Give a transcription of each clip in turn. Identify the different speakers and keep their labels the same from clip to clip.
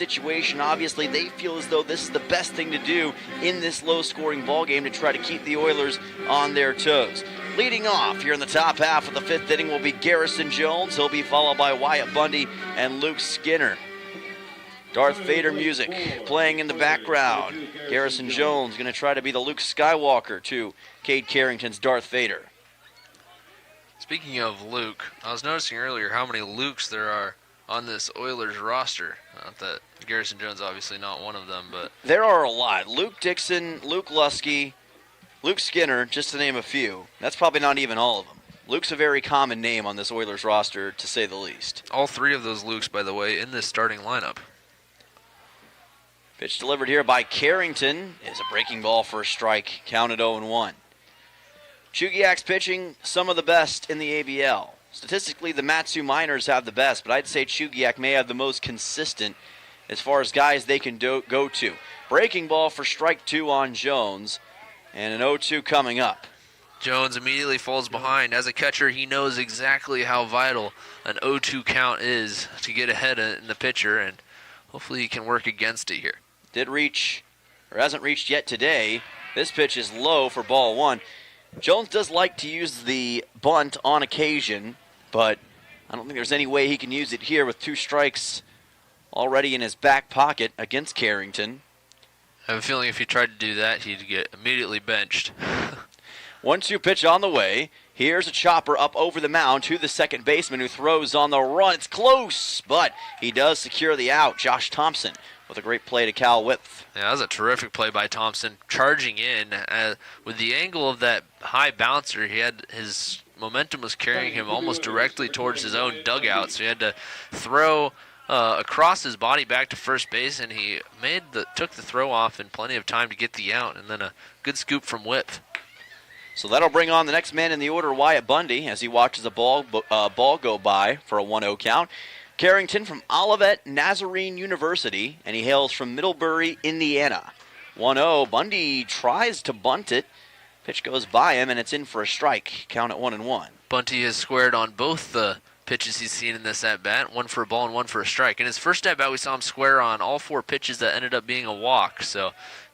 Speaker 1: situation. Obviously, they feel as though this is the best thing to do in this low-scoring ball game to try to keep the Oilers on their toes. Leading off here in the top half of the fifth inning will be Garrison Jones. He'll be followed by Wyatt Bundy and Luke Skinner. Darth Vader music playing in the background. Garrison Jones going to try to be the Luke Skywalker to Cade Carrington's Darth Vader.
Speaker 2: Speaking of Luke, I was noticing earlier how many Lukes there are on this Oilers roster. Not that Garrison Jones obviously not one of them, but
Speaker 1: there are a lot. Luke Dixon, Luke Lusky, Luke Skinner, just to name a few. That's probably not even all of them. Luke's a very common name on this Oilers roster, to say the least.
Speaker 2: All three of those Lukes, by the way, in this starting lineup.
Speaker 1: Pitch delivered here by Carrington is a breaking ball for a strike, counted 0-1. Chugiak's pitching some of the best in the ABL. Statistically, the Matsu Miners have the best, but I'd say Chugiak may have the most consistent as far as guys they can go to. Breaking ball for strike 2 on Jones, and an 0-2 coming up.
Speaker 2: Jones immediately falls behind. As a catcher, he knows exactly how vital an 0-2 count is to get ahead in the pitcher, and hopefully he can work against it here.
Speaker 1: Did reach, or hasn't reached yet today. This pitch is low for ball 1. Jones does like to use the bunt on occasion, but I don't think there's any way he can use it here with 2 strikes already in his back pocket against Carrington.
Speaker 2: I have a feeling if he tried to do that, he'd get immediately benched.
Speaker 1: 1-2 pitch on the way. Here's a chopper up over the mound to the second baseman who throws on the run. It's close, but he does secure the out. Josh Thompson with a great play to Cal Whipf.
Speaker 2: Yeah, that was a terrific play by Thompson, charging in. With the angle of that high bouncer, his momentum was carrying him almost directly towards his own dugout, so he had to throw across his body back to first base, and he took the throw off in plenty of time to get the out, and then a good scoop from Whipf.
Speaker 1: So that'll bring on the next man in the order, Wyatt Bundy, as he watches a ball go by for a 1-0 count. Carrington from Olivet Nazarene University, and he hails from Middlebury, Indiana. 1-0, Bundy tries to bunt it. Pitch goes by him, and it's in for a strike. Count at 1-1.
Speaker 2: Bunty has squared on both the pitches he's seen in this at-bat, 1 for a ball and 1 for a strike. In his first at-bat, we saw him square on all 4 pitches that ended up being a walk, so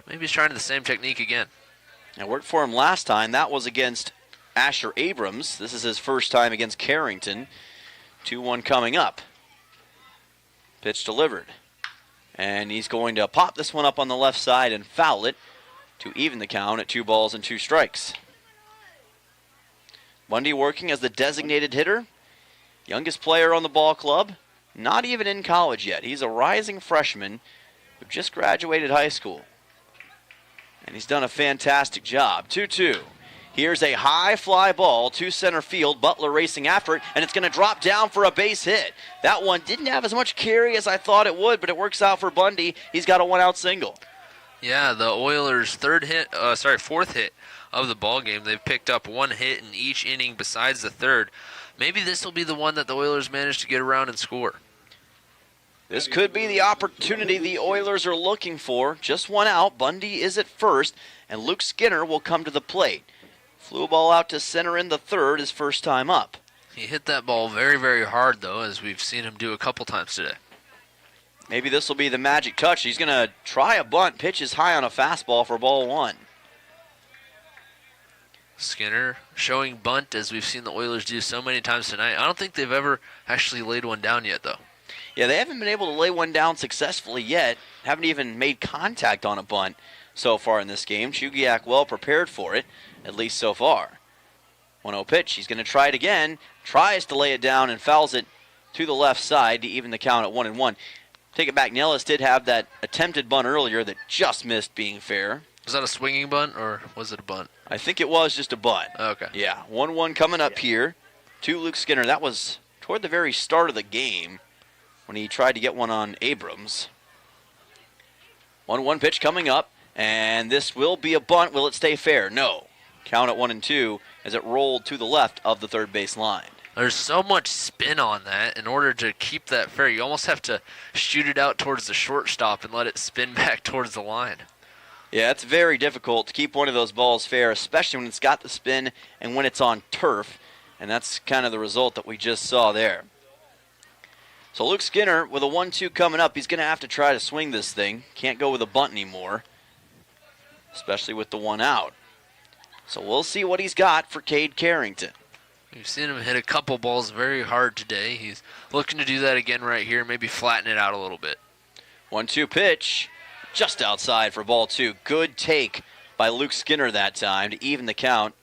Speaker 2: maybe he's trying the same technique again.
Speaker 1: It worked for him last time. That was against Asher Abrams. This is his first time against Carrington. 2-1 coming up. Pitch delivered. And he's going to pop this one up on the left side and foul it to even the count at 2 balls and 2 strikes. Bundy working as the designated hitter. Youngest player on the ball club. Not even in college yet. He's a rising freshman who just graduated high school. And he's done a fantastic job. 2-2. Here's a high fly ball to center field. Butler racing after it, and it's going to drop down for a base hit. That one didn't have as much carry as I thought it would, but it works out for Bundy. He's got a 1-out single.
Speaker 2: Yeah, the Oilers' fourth hit of the ball game. They've picked up 1 hit in each inning besides the third. Maybe this will be the one that the Oilers manage to get around and score.
Speaker 1: This could be the opportunity the Oilers are looking for. Just 1 out. Bundy is at first, and Luke Skinner will come to the plate. Flew a ball out to center in the third, his first time up.
Speaker 2: He hit that ball very, very hard, though, as we've seen him do a couple times today.
Speaker 1: Maybe this will be the magic touch. He's going to try a bunt. Pitch is high on a fastball for ball 1.
Speaker 2: Skinner showing bunt, as we've seen the Oilers do so many times tonight. I don't think they've ever actually laid one down yet, though.
Speaker 1: Yeah, they haven't been able to lay one down successfully yet. Haven't even made contact on a bunt so far in this game. Chugiak well prepared for it, at least so far. 1-0 pitch. He's going to try it again. Tries to lay it down and fouls it to the left side to even the count at 1-1. Take it back. Nellis did have that attempted bunt earlier that just missed being fair.
Speaker 2: Was that a swinging bunt, or was it a bunt?
Speaker 1: I think it was just a bunt.
Speaker 2: Okay.
Speaker 1: Yeah, 1-1 coming up here to Luke Skinner. That was toward the very start of the game when he tried to get one on Abrams. 1-1 pitch coming up, and this will be a bunt. Will it stay fair? No. Count at 1-2 as it rolled to the left of the third base line.
Speaker 2: There's so much spin on that. In order to keep that fair, you almost have to shoot it out towards the shortstop and let it spin back towards the line.
Speaker 1: Yeah, it's very difficult to keep one of those balls fair, especially when it's got the spin and when it's on turf, and that's kind of the result that we just saw there. So Luke Skinner with a 1-2 coming up. He's going to have to try to swing this thing. Can't go with a bunt anymore, especially with the one out. So we'll see what he's got for Cade Carrington.
Speaker 2: We've seen him hit a couple balls very hard today. He's looking to do that again right here, maybe flatten it out a little bit.
Speaker 1: 1-2 pitch, just outside for ball 2. Good take by Luke Skinner that time to even the count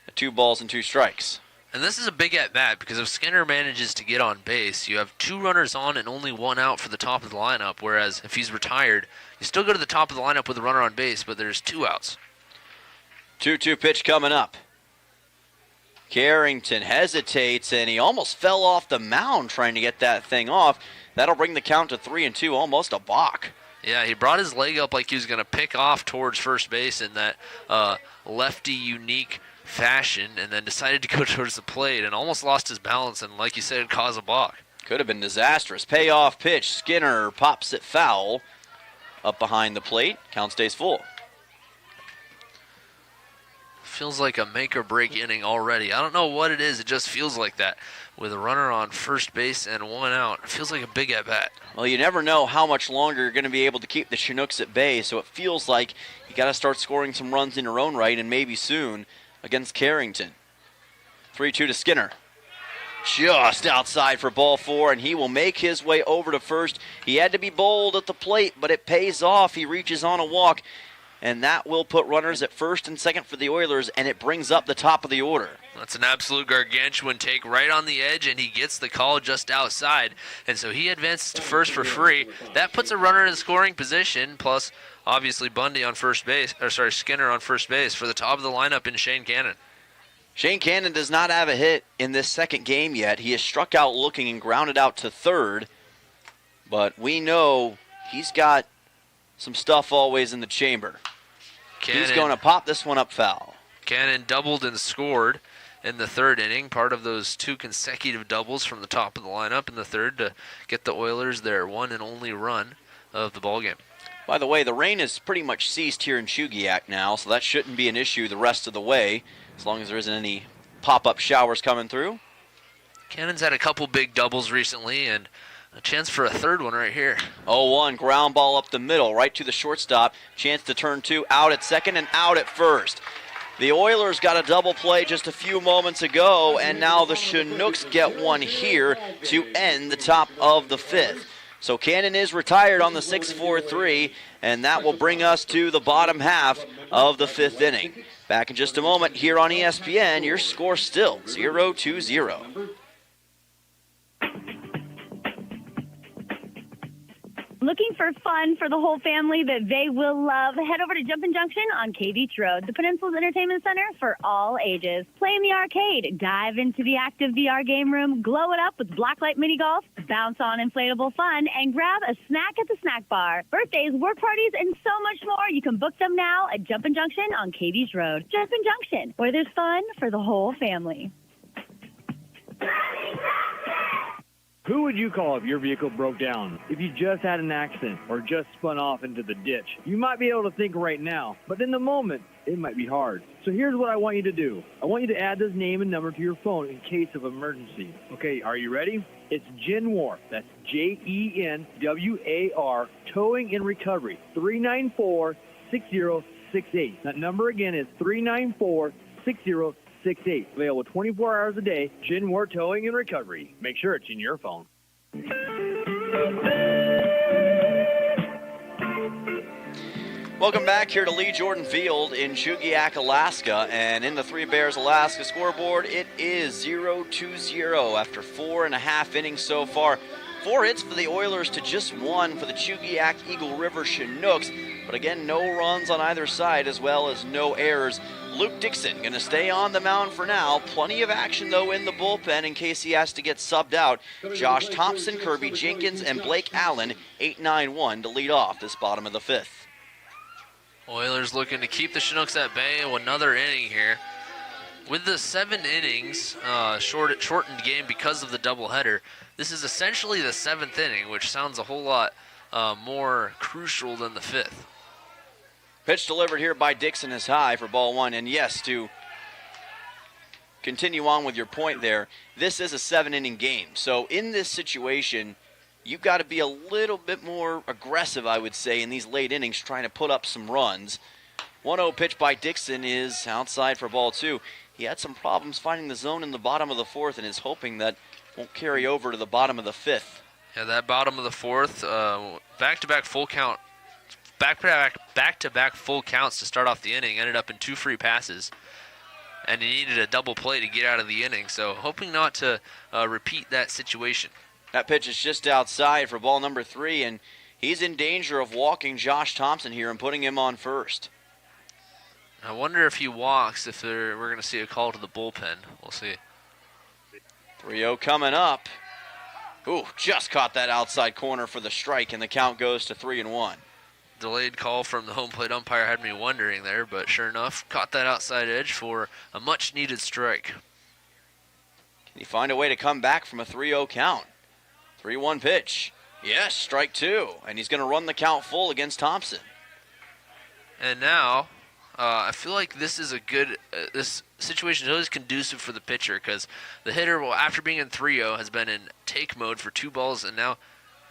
Speaker 1: at 2 balls and 2 strikes.
Speaker 2: And this is a big at-bat because if Skinner manages to get on base, you have 2 runners on and only 1 out for the top of the lineup, whereas if he's retired, you still go to the top of the lineup with a runner on base, but there's 2 outs.
Speaker 1: 2-2 pitch coming up. Carrington hesitates, and he almost fell off the mound trying to get that thing off. That'll bring the count to 3-2, almost a balk.
Speaker 2: Yeah, he brought his leg up like he was going to pick off towards first base in that lefty unique fashion, and then decided to go towards the plate and almost lost his balance, and like you said, caused a balk.
Speaker 1: Could have been disastrous. Payoff pitch. Skinner pops it foul up behind the plate. Count stays full.
Speaker 2: Feels like a make-or-break inning already. I don't know what it is. It just feels like that. With a runner on first base and 1 out, it feels like a big at-bat.
Speaker 1: Well, you never know how much longer you're going to be able to keep the Chinooks at bay, so it feels like you got to start scoring some runs in your own right, and maybe soon against Carrington. 3-2 to Skinner. Just outside for ball 4, and he will make his way over to first. He had to be bold at the plate, but it pays off. He reaches on a walk, and that will put runners at first and second for the Oilers, and it brings up the top of the order.
Speaker 2: That's an absolute gargantuan take right on the edge, and he gets the call just outside. And so he advances to first for free. That puts a runner in scoring position, plus obviously Bundy on first base, Skinner on first base for the top of the lineup in Shane Cannon.
Speaker 1: Shane Cannon does not have a hit in this second game yet. He has struck out looking and grounded out to third, but we know he's got some stuff always in the chamber.
Speaker 2: Cannon,
Speaker 1: he's going to pop this one up foul.
Speaker 2: Cannon doubled and scored in the third inning, part of those 2 consecutive doubles from the top of the lineup in the third to get the Oilers their one and only run of the ballgame.
Speaker 1: By the way, the rain has pretty much ceased here in Chugiak now, so that shouldn't be an issue the rest of the way, as long as there isn't any pop-up showers coming through.
Speaker 2: Cannon's had a couple big doubles recently, and a chance for a third one right here.
Speaker 1: 0-1, ground ball up the middle, right to the shortstop. Chance to turn 2, out at second and out at first. The Oilers got a double play just a few moments ago, and now the Chinooks get one here to end the top of the 5th. So Cannon is retired on the 6-4-3, and that will bring us to the bottom half of the 5th inning. Back in just a moment here on ESPN, your score still 0-2-0.
Speaker 3: Looking for fun for the whole family that they will love? Head over to Jumpin' Junction on K Beach Road, the Peninsula's entertainment center for all ages. Play in the arcade, dive into the active VR game room, glow it up with blacklight mini golf, bounce on inflatable fun, and grab a snack at the snack bar. Birthdays, work parties, and so much more. You can book them now at Jumpin' Junction on K Beach Road. Jumpin' Junction, where there's fun for the whole family.
Speaker 4: Who would you call if your vehicle broke down? If you just had an accident or just spun off into the ditch? You might be able to think right now, but in the moment, it might be hard. So here's what I want you to do. I want you to add this name and number to your phone in case of emergency. Okay, are you ready? It's Genwar. That's Jenwar, Towing and Recovery, 394-6068. That number again is 394-6068. Available 24 hours a day. Genwar Towing and Recovery. Make sure it's in your phone.
Speaker 1: Welcome back here to Lee Jordan Field in Chugiak, Alaska. And in the Three Bears Alaska scoreboard, it is 0-2-0 after 4.5 innings so far. 4 hits for the Oilers to just 1 for the Chugiak Eagle River Chinooks. But again, no runs on either side as well as no errors. Luke Dixon going to stay on the mound for now. Plenty of action, though, in the bullpen in case he has to get subbed out. Josh Thompson, Kirby Jenkins, and Blake Allen, 8-9-1 to lead off this bottom of the 5th.
Speaker 2: Oilers looking to keep the Chinooks at bay. Another inning here. With the 7 innings, shortened game because of the doubleheader, this is essentially the 7th inning, which sounds a whole lot more crucial than the 5th.
Speaker 1: Pitch delivered here by Dixon is high for ball 1. And yes, to continue on with your point there, this is a 7-inning game. So in this situation, you've got to be a little bit more aggressive, I would say, in these late innings, trying to put up some runs. 1-0 pitch by Dixon is outside for ball 2. He had some problems finding the zone in the bottom of the 4th and is hoping that won't carry over to the bottom of the 5th.
Speaker 2: Yeah, that bottom of the 4th, back-to-back full count, back-to-back full counts to start off the inning, ended up in 2 free passes, and he needed a double play to get out of the inning. So hoping not to repeat that situation.
Speaker 1: That pitch is just outside for ball number 3, and he's in danger of walking Josh Thompson here and putting him on first.
Speaker 2: I wonder if he walks, if we're going to see a call to the bullpen. We'll see.
Speaker 1: 3-0 coming up. Ooh, just caught that outside corner for the strike, and the count goes to 3-1.
Speaker 2: Delayed call from the home plate umpire had me wondering there, but sure enough, caught that outside edge for a much-needed strike.
Speaker 1: Can he find a way to come back from a 3-0 count? 3-1 pitch. Yes, strike 2, and he's going to run the count full against Thompson.
Speaker 2: And now, I feel like this is a good, this situation is always conducive for the pitcher because the hitter, will, after being in 3-0, has been in take mode for 2 balls, and now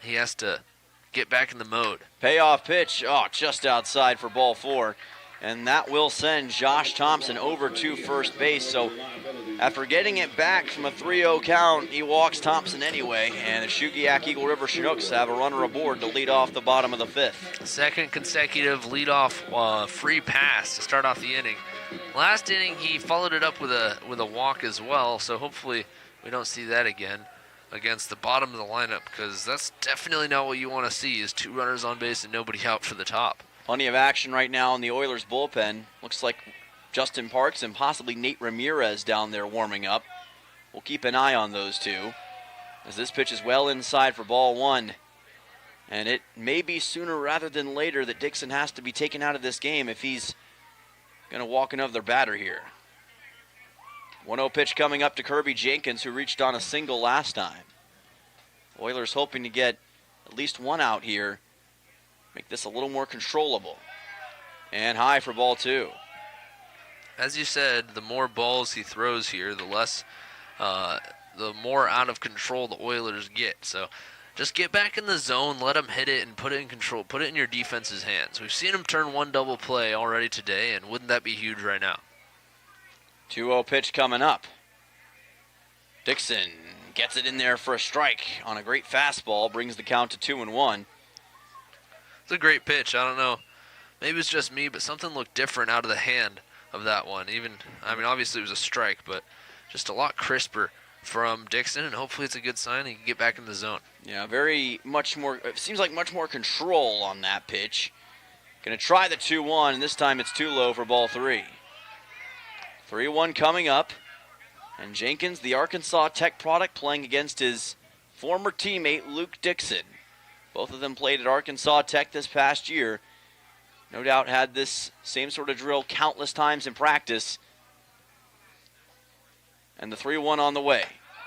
Speaker 2: he has to get back in the mode.
Speaker 1: Payoff pitch, just outside for ball 4. And that will send Josh Thompson over to first base. So after getting it back from a 3-0 count, he walks Thompson anyway. And the Chugiak-Eagle River Chinooks have a runner aboard to lead off the bottom of the 5th.
Speaker 2: Second consecutive leadoff free pass to start off the inning. Last inning, he followed it up with a walk as well. So hopefully we don't see that again against the bottom of the lineup, because that's definitely not what you want to see, is 2 runners on base and nobody out for the top.
Speaker 1: Plenty of action right now in the Oilers bullpen. Looks like Justin Parks and possibly Nate Ramirez down there warming up. We'll keep an eye on those two, as this pitch is well inside for ball 1. And it may be sooner rather than later that Dixon has to be taken out of this game if he's going to walk another batter here. 1-0 pitch coming up to Kirby Jenkins, who reached on a single last time. Oilers hoping to get at least 1 out here. Make this a little more controllable. And high for ball 2.
Speaker 2: As you said, the more balls he throws here, the more out of control the Oilers get. So just get back in the zone, let him hit it, and put it in control. Put it in your defense's hands. We've seen him turn 1 double play already today, and wouldn't that be huge right now?
Speaker 1: 2-0 pitch coming up. Dixon gets it in there for a strike on a great fastball, brings the count to 2-1.
Speaker 2: It's a great pitch. I don't know. Maybe it's just me, but something looked different out of the hand of that one. Obviously it was a strike, but just a lot crisper from Dixon, and hopefully it's a good sign he can get back in the zone.
Speaker 1: Yeah, it seems like much more control on that pitch. Going to try the 2-1, and this time it's too low for ball 3. 3-1 coming up, and Jenkins, the Arkansas Tech product, playing against his former teammate Luke Dixon. Both of them played at Arkansas Tech this past year. No doubt had this same sort of drill countless times in practice. And the 3-1 on the way.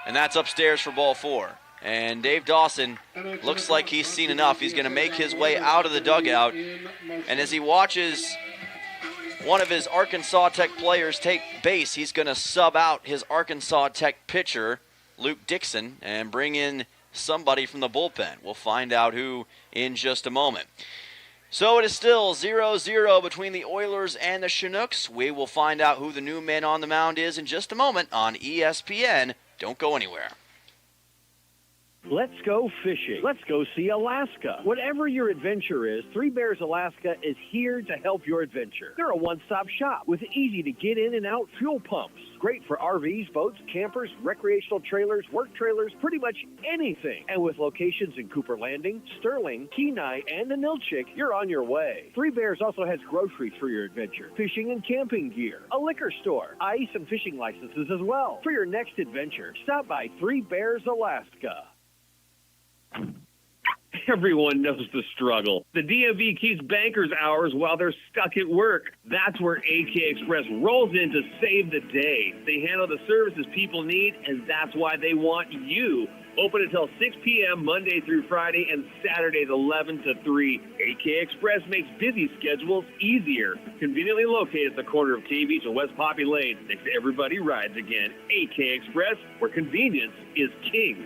Speaker 1: And that's upstairs for ball 4. And Dave Dawson looks like he's seen enough. He's going to make his way out of the dugout. And as he watches one of his Arkansas Tech players take base, he's going to sub out his Arkansas Tech pitcher, Luke Dixon, and bring in somebody from the bullpen. We'll find out who in just a moment. So it is still 0-0 between the Oilers and the Chinooks. We will find out who the new man on the mound is in just a moment on ESPN. Don't go anywhere.
Speaker 4: Let's go fishing. Let's go see Alaska. Whatever your adventure is, Three Bears Alaska is here to help your adventure. They're a one-stop shop with easy-to-get in and out fuel pumps. Great for RVs, boats, campers, recreational trailers, work trailers, pretty much anything. And with locations in Cooper Landing, Sterling, Kenai, and Anilchik, you're on your way. Three Bears also has groceries for your adventure, fishing and camping gear, a liquor store, ice and fishing licenses as well. For your next adventure, stop by Three Bears Alaska. Everyone knows the struggle. The DMV keeps bankers hours while they're stuck at work. That's where AK Express rolls in to save the day. They handle the services people need, and that's why they want you. Open until 6 p.m. Monday through Friday and Saturdays 11 to 3. AK Express makes busy schedules easier. Conveniently located at the corner of K Beach and West Poppy Lane. Next to Everybody Rides Again. AK Express, where convenience is king.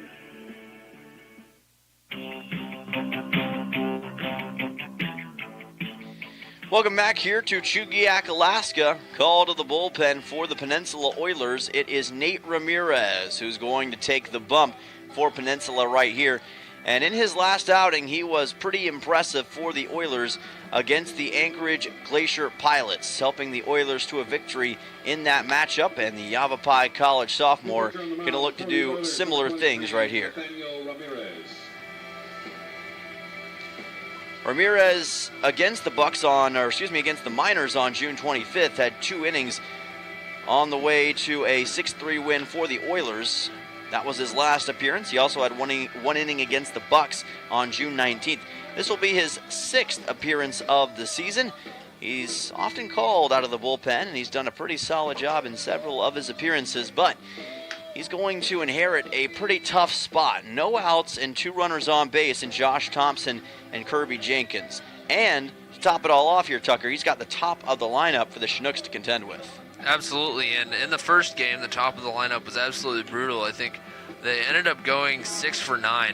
Speaker 1: Welcome back here to Chugiak, Alaska. Call to the bullpen for the Peninsula Oilers. It is Nate Ramirez who's going to take the bump for Peninsula right here. And in his last outing, he was pretty impressive for the Oilers against the Anchorage Glacier Pilots, helping the Oilers to a victory in that matchup. And the Yavapai College sophomore going to look to do similar things right here. Ramirez against the against the Miners on June 25th had 2 innings on the way to a 6-3 win for the Oilers. That was his last appearance. He also had one inning against the Bucks on June 19th. This will be his 6th appearance of the season. He's often called out of the bullpen, and he's done a pretty solid job in several of his appearances, but he's going to inherit a pretty tough spot. No outs and 2 runners on base in Josh Thompson and Kirby Jenkins. And to top it all off here, Tucker, he's got the top of the lineup for the Chinooks to contend with.
Speaker 2: Absolutely, and in the first game, the top of the lineup was absolutely brutal. I think they ended up going 6 for 9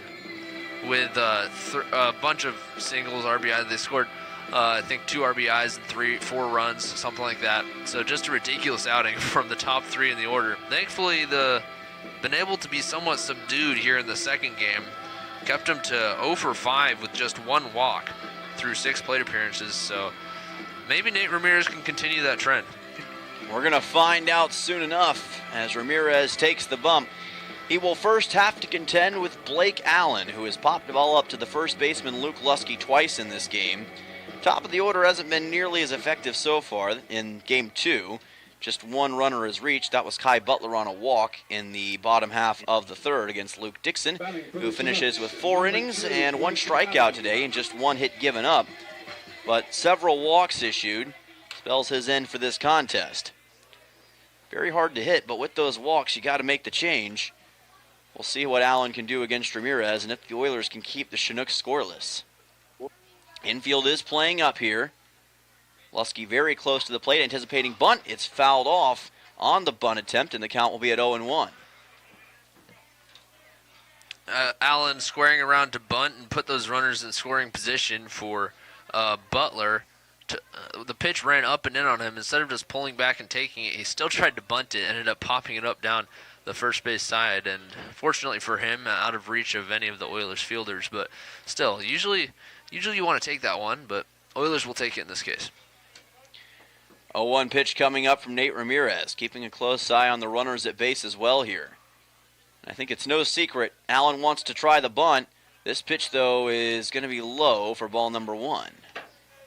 Speaker 2: with a bunch of singles, RBI. They scored, I think, 2 RBIs and 4 runs, something like that. So just a ridiculous outing from the top 3 in the order. Thankfully, been able to be somewhat subdued here in the second game. Kept him to 0 for 5 with just 1 walk through 6 plate appearances. So maybe Nate Ramirez can continue that trend.
Speaker 1: We're going to find out soon enough as Ramirez takes the bump. He will first have to contend with Blake Allen, who has popped the ball up to the first baseman Luke Lusky twice in this game. Top of the order hasn't been nearly as effective so far in Game 2. Just 1 runner is reached. That was Kai Butler on a walk in the bottom half of the third against Luke Dixon, who finishes with 4 innings and 1 strikeout today and just 1 hit given up. But several walks issued spells his end for this contest. Very hard to hit, but with those walks, you got to make the change. We'll see what Allen can do against Ramirez and if the Oilers can keep the Chinooks scoreless. Infield is playing up here. Lusky very close to the plate, anticipating bunt. It's fouled off on the bunt attempt, and the count will be at 0-1.
Speaker 2: Allen squaring around to bunt and put those runners in scoring position for Butler. The pitch ran up and in on him. Instead of just pulling back and taking it, he still tried to bunt it, ended up popping it up down the first base side, and fortunately for him, out of reach of any of the Oilers fielders. But still, usually you want to take that one, but Oilers will take it in this case.
Speaker 1: 0-1 pitch coming up from Nate Ramirez, keeping a close eye on the runners at base as well here. I think it's no secret Allen wants to try the bunt. This pitch, though, is going to be low for ball number 1.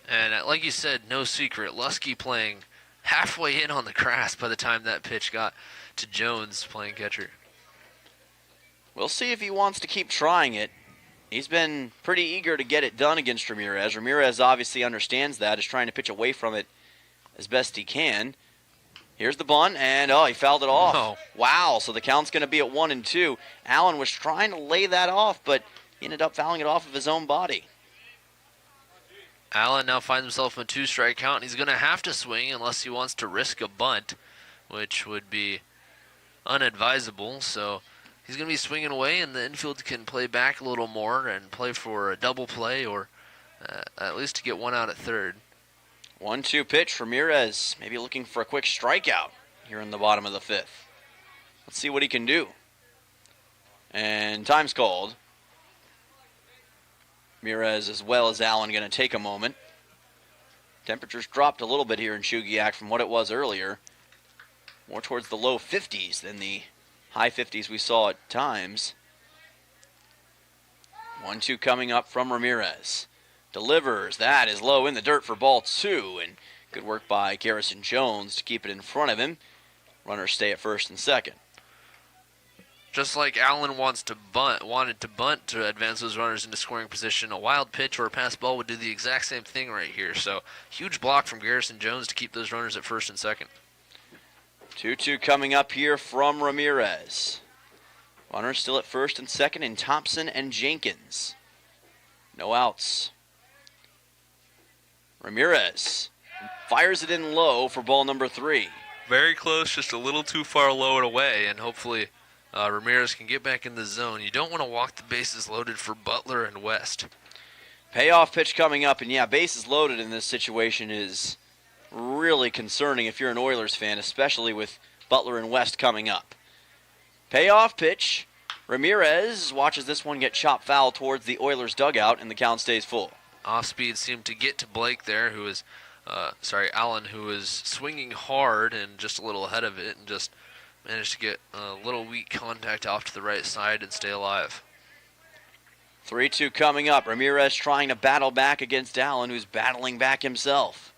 Speaker 2: And like you said, no secret, Lusky playing halfway in on the grass by the time that pitch got to Jones playing catcher.
Speaker 1: We'll see if he wants to keep trying it. He's been pretty eager to get it done against Ramirez. Ramirez obviously understands that, is trying to pitch away from it as best he can. Here's the bunt, and he fouled it off.
Speaker 2: Oh.
Speaker 1: Wow, so the count's going to be at 1-2. Allen was trying to lay that off, but he ended up fouling it off of his own body.
Speaker 2: Allen now finds himself in a 2-strike count, and he's going to have to swing unless he wants to risk a bunt, which would be unadvisable. So he's going to be swinging away, and the infield can play back a little more and play for a double play or at least to get 1 out at third.
Speaker 1: 1-2 pitch. Ramirez maybe looking for a quick strikeout here in the bottom of the 5th. Let's see what he can do. And time's called. Ramirez as well as Allen going to take a moment. Temperatures dropped a little bit here in Chugiak from what it was earlier. More towards the low 50s than the high 50s we saw at times. 1-2 coming up from Ramirez. Delivers. That is low in the dirt for ball 2. And good work by Garrison Jones to keep it in front of him. Runners stay at first and second.
Speaker 2: Just like Allen wanted to bunt to advance those runners into scoring position, a wild pitch or a pass ball would do the exact same thing right here. So huge block from Garrison Jones to keep those runners at first and second.
Speaker 1: 2-2 coming up here from Ramirez. Runners still at first and second in Thompson and Jenkins. No outs. Ramirez fires it in low for ball number 3.
Speaker 2: Very close, just a little too far low and away, and hopefully Ramirez can get back in the zone. You don't want to walk the bases loaded for Butler and West.
Speaker 1: Payoff pitch coming up, and yeah, bases loaded in this situation is really concerning if you're an Oilers fan, especially with Butler and West coming up. Payoff pitch. Ramirez watches this one get chopped foul towards the Oilers dugout, and the count stays full.
Speaker 2: Off speed seemed to get to Blake there, Allen, who was swinging hard and just a little ahead of it, and just managed to get a little weak contact off to the right side and stay alive.
Speaker 1: 3-2 coming up. Ramirez trying to battle back against Allen, who's battling back himself.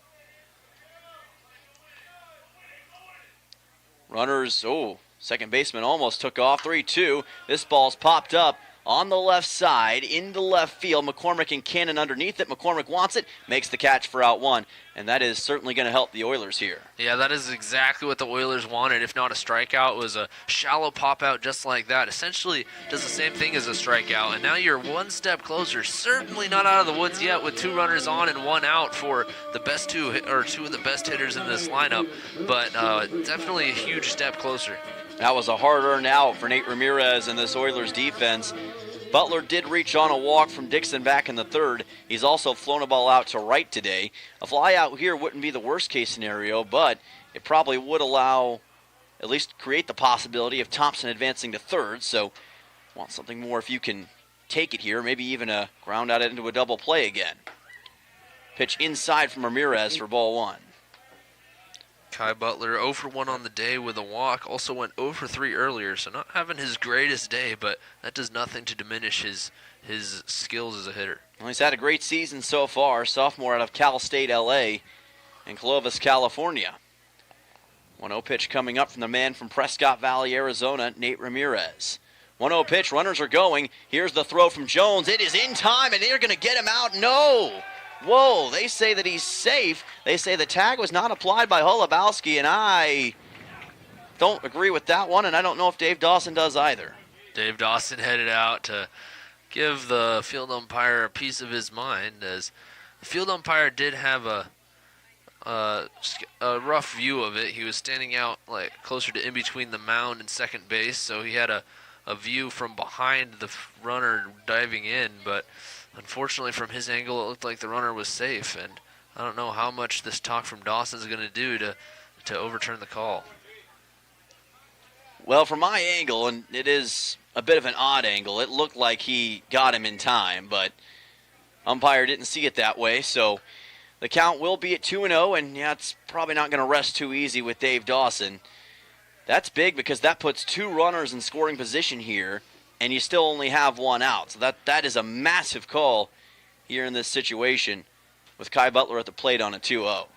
Speaker 1: Runners, second baseman almost took off. 3-2. This ball's popped up on the left side, into left field. McCormick and Cannon underneath it. McCormick wants it, makes the catch for out one, and that is certainly going to help the Oilers here.
Speaker 2: Yeah, that is exactly what the Oilers wanted. If not a strikeout, it was a shallow pop-out just like that. Essentially does the same thing as a strikeout, and now you're one step closer. Certainly not out of the woods yet with 2 runners on and 1 out for the best two of the best hitters in this lineup, but definitely a huge step closer.
Speaker 1: That was a hard-earned out for Nate Ramirez and this Oilers defense. Butler did reach on a walk from Dixon back in the third. He's also flown a ball out to right today. A fly out here wouldn't be the worst-case scenario, but it probably would allow, at least create the possibility of Thompson advancing to third. So want something more if you can take it here, maybe even a ground out into a double play again. Pitch inside from Ramirez for ball 1.
Speaker 2: Kai Butler 0 for 1 on the day with a walk. Also went 0 for 3 earlier, so not having his greatest day, but that does nothing to diminish his skills as a hitter.
Speaker 1: Well, he's had a great season so far. Sophomore out of Cal State LA in Clovis, California. 1-0 pitch coming up from the man from Prescott Valley, Arizona, Nate Ramirez. 1-0 pitch, runners are going. Here's the throw from Jones. It is in time, and they're going to get him out. No! Whoa, they say that he's safe. They say the tag was not applied by Holubowski, and I don't agree with that one, and I don't know if Dave Dawson does either.
Speaker 2: Dave Dawson headed out to give the field umpire a piece of his mind, as the field umpire did have a rough view of it. He was standing out closer to in between the mound and second base, so he had a view from behind the runner diving in, but unfortunately, from his angle, it looked like the runner was safe, and I don't know how much this talk from Dawson is going to do to overturn the call.
Speaker 1: Well, from my angle, and it is a bit of an odd angle, it looked like he got him in time, but umpire didn't see it that way, so the count will be at 2-0, and yeah, it's probably not going to rest too easy with Dave Dawson. That's big because that puts 2 runners in scoring position here, and you still only have 1 out. So that is a massive call here in this situation with Kai Butler at the plate on a 2-0.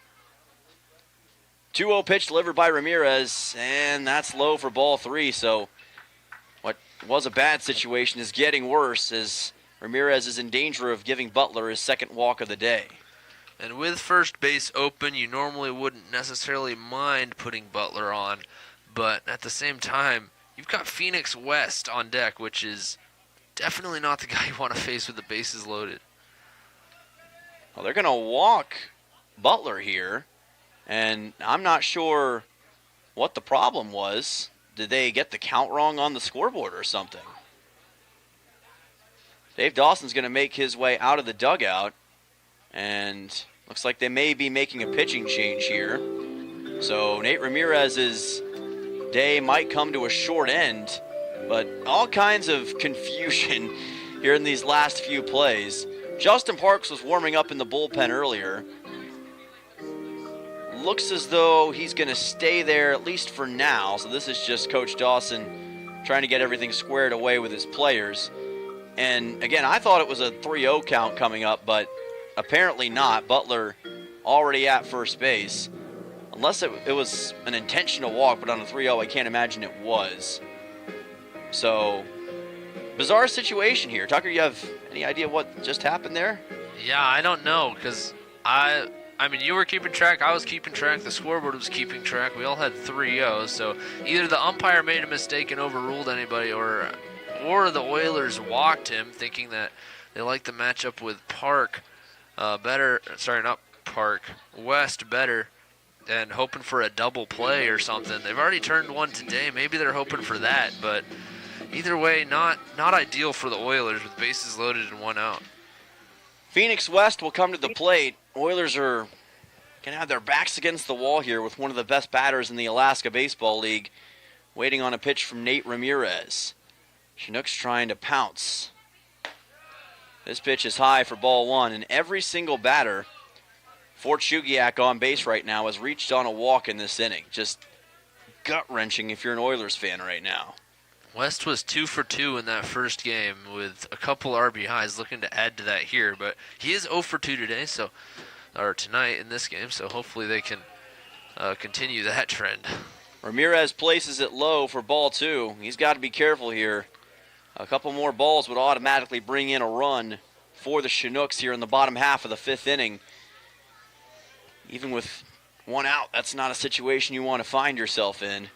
Speaker 1: 2-0 pitch delivered by Ramirez, and that's low for ball 3. So what was a bad situation is getting worse as Ramirez is in danger of giving Butler his second walk of the day.
Speaker 2: And with first base open, you normally wouldn't necessarily mind putting Butler on, but at the same time, you've got Phoenix West on deck, which is definitely not the guy you want to face with the bases loaded.
Speaker 1: Well, they're going to walk Butler here, and I'm not sure what the problem was. Did they get the count wrong on the scoreboard or something? Dave Dawson's going to make his way out of the dugout, and looks like they may be making a pitching change here. So Nate Ramirez's day might come to a short end, but all kinds of confusion here in these last few plays. Justin Parks was warming up in the bullpen earlier. Looks as though he's going to stay there at least for now, so this is just Coach Dawson trying to get everything squared away with his players. And again, I thought it was a 3-0 count coming up, but apparently not. Butler already at first base. Unless it was an intentional walk, but on a 3-0, I can't imagine it was. So, bizarre situation here. Tucker, you have any idea what just happened there?
Speaker 2: Yeah, I don't know, because I mean, you were keeping track, I was keeping track, the scoreboard was keeping track. We all had 3-0, so either the umpire made a mistake and overruled anybody, or the Oilers walked him, thinking that they liked the matchup with West better, and hoping for a double play or something. They've already turned one today. Maybe they're hoping for that, but either way, not ideal for the Oilers with bases loaded and 1 out.
Speaker 1: Phoenix West will come to the plate. Oilers are going to have their backs against the wall here with one of the best batters in the Alaska Baseball League, waiting on a pitch from Nate Ramirez. Chinooks trying to pounce. This pitch is high for ball one, and every single batter for Chugiak on base right now has reached on a walk in this inning. Just gut-wrenching if you're an Oilers fan right now.
Speaker 2: West was 2 for 2 in that first game with a couple RBIs, looking to add to that here, but he is 0 for 2 today, or tonight in this game, so hopefully they can continue that trend.
Speaker 1: Ramirez places it low for ball two. He's got to be careful here. A couple more balls would automatically bring in a run for the Chinooks here in the bottom half of the fifth inning. Even with one out, that's not a situation you want to find yourself in.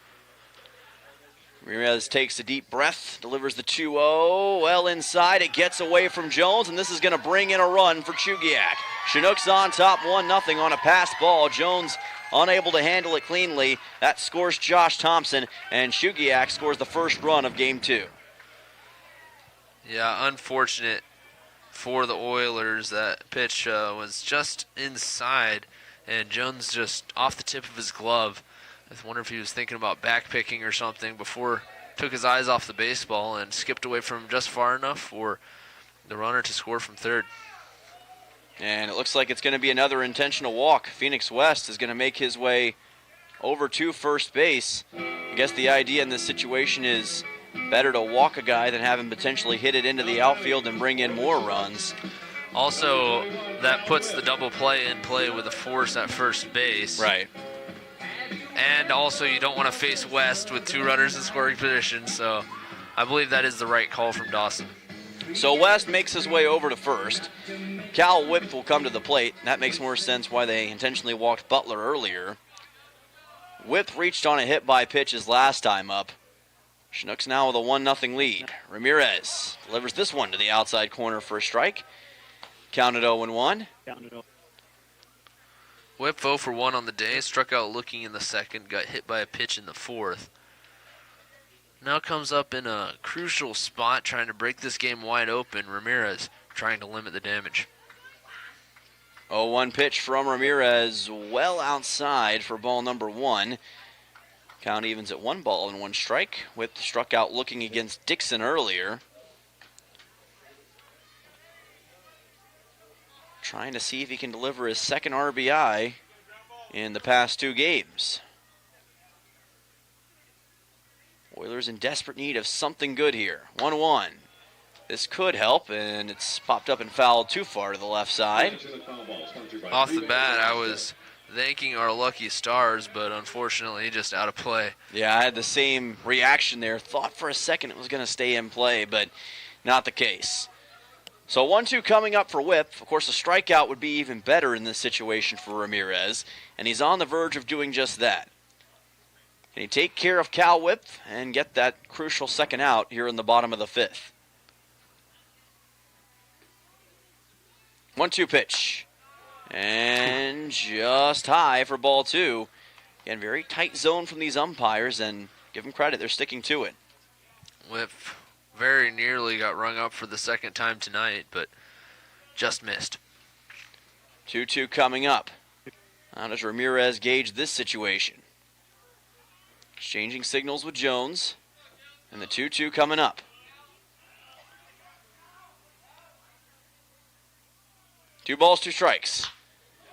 Speaker 1: Ramirez takes a deep breath, delivers the 2-0. Well inside, it gets away from Jones, and this is going to bring in a run for Chugiak. Chinooks on top 1-0 on a pass ball. Jones unable to handle it cleanly. That scores Josh Thompson, and Chugiak scores the first run of game two.
Speaker 2: Yeah, unfortunate for the Oilers. That pitch was just inside, and Jones just off the tip of his glove. I wonder if he was thinking about backpicking or something before took his eyes off the baseball and skipped away from him just far enough for the runner to score from third.
Speaker 1: And it looks like it's going to be another intentional walk. Phoenix West is going to make his way over to first base. I guess the idea in this situation is better to walk a guy than have him potentially hit it into the outfield and bring in more runs.
Speaker 2: Also, that puts the double play in play with a force at first base.
Speaker 1: Right.
Speaker 2: And also, you don't want to face West with two runners in scoring position, so I believe that is the right call from Dawson.
Speaker 1: So West makes his way over to first. Cal Whip will come to the plate. That makes more sense why they intentionally walked Butler earlier. Whip reached on a hit by pitch his last time up. Chinooks now with a 1-0 lead. Ramirez delivers this one to the outside corner for a strike. Counted 0-1.
Speaker 2: Whip 0 for 1 on the day, struck out looking in the second, got hit by a pitch in the fourth. Now comes up in a crucial spot trying to break this game wide open. Ramirez trying to limit the damage.
Speaker 1: 0-1 pitch from Ramirez, well outside for ball number one. Count evens at 1 ball and 1 strike. Whip struck out looking against Dixon earlier. Trying to see if he can deliver his second RBI in the past 2 games. Oilers in desperate need of something good here. 1-1. This could help, and it's popped up and fouled too far to the left side.
Speaker 2: Off the bat, I was thanking our lucky stars, but unfortunately just out of play.
Speaker 1: Yeah, I had the same reaction there. Thought for a second it was going to stay in play, but not the case. So 1-2 coming up for Whip. Of course, a strikeout would be even better in this situation for Ramirez, and he's on the verge of doing just that. Can he take care of Cal Whip and get that crucial second out here in the bottom of the fifth? 1-2 pitch. And just high for ball two. Again, very tight zone from these umpires, and give them credit, they're sticking to it.
Speaker 2: Whip very nearly got rung up for the second time tonight, but just missed.
Speaker 1: 2-2 coming up. How does Ramirez gauge this situation? Exchanging signals with Jones, and the 2-2 coming up. Two balls, 2 strikes.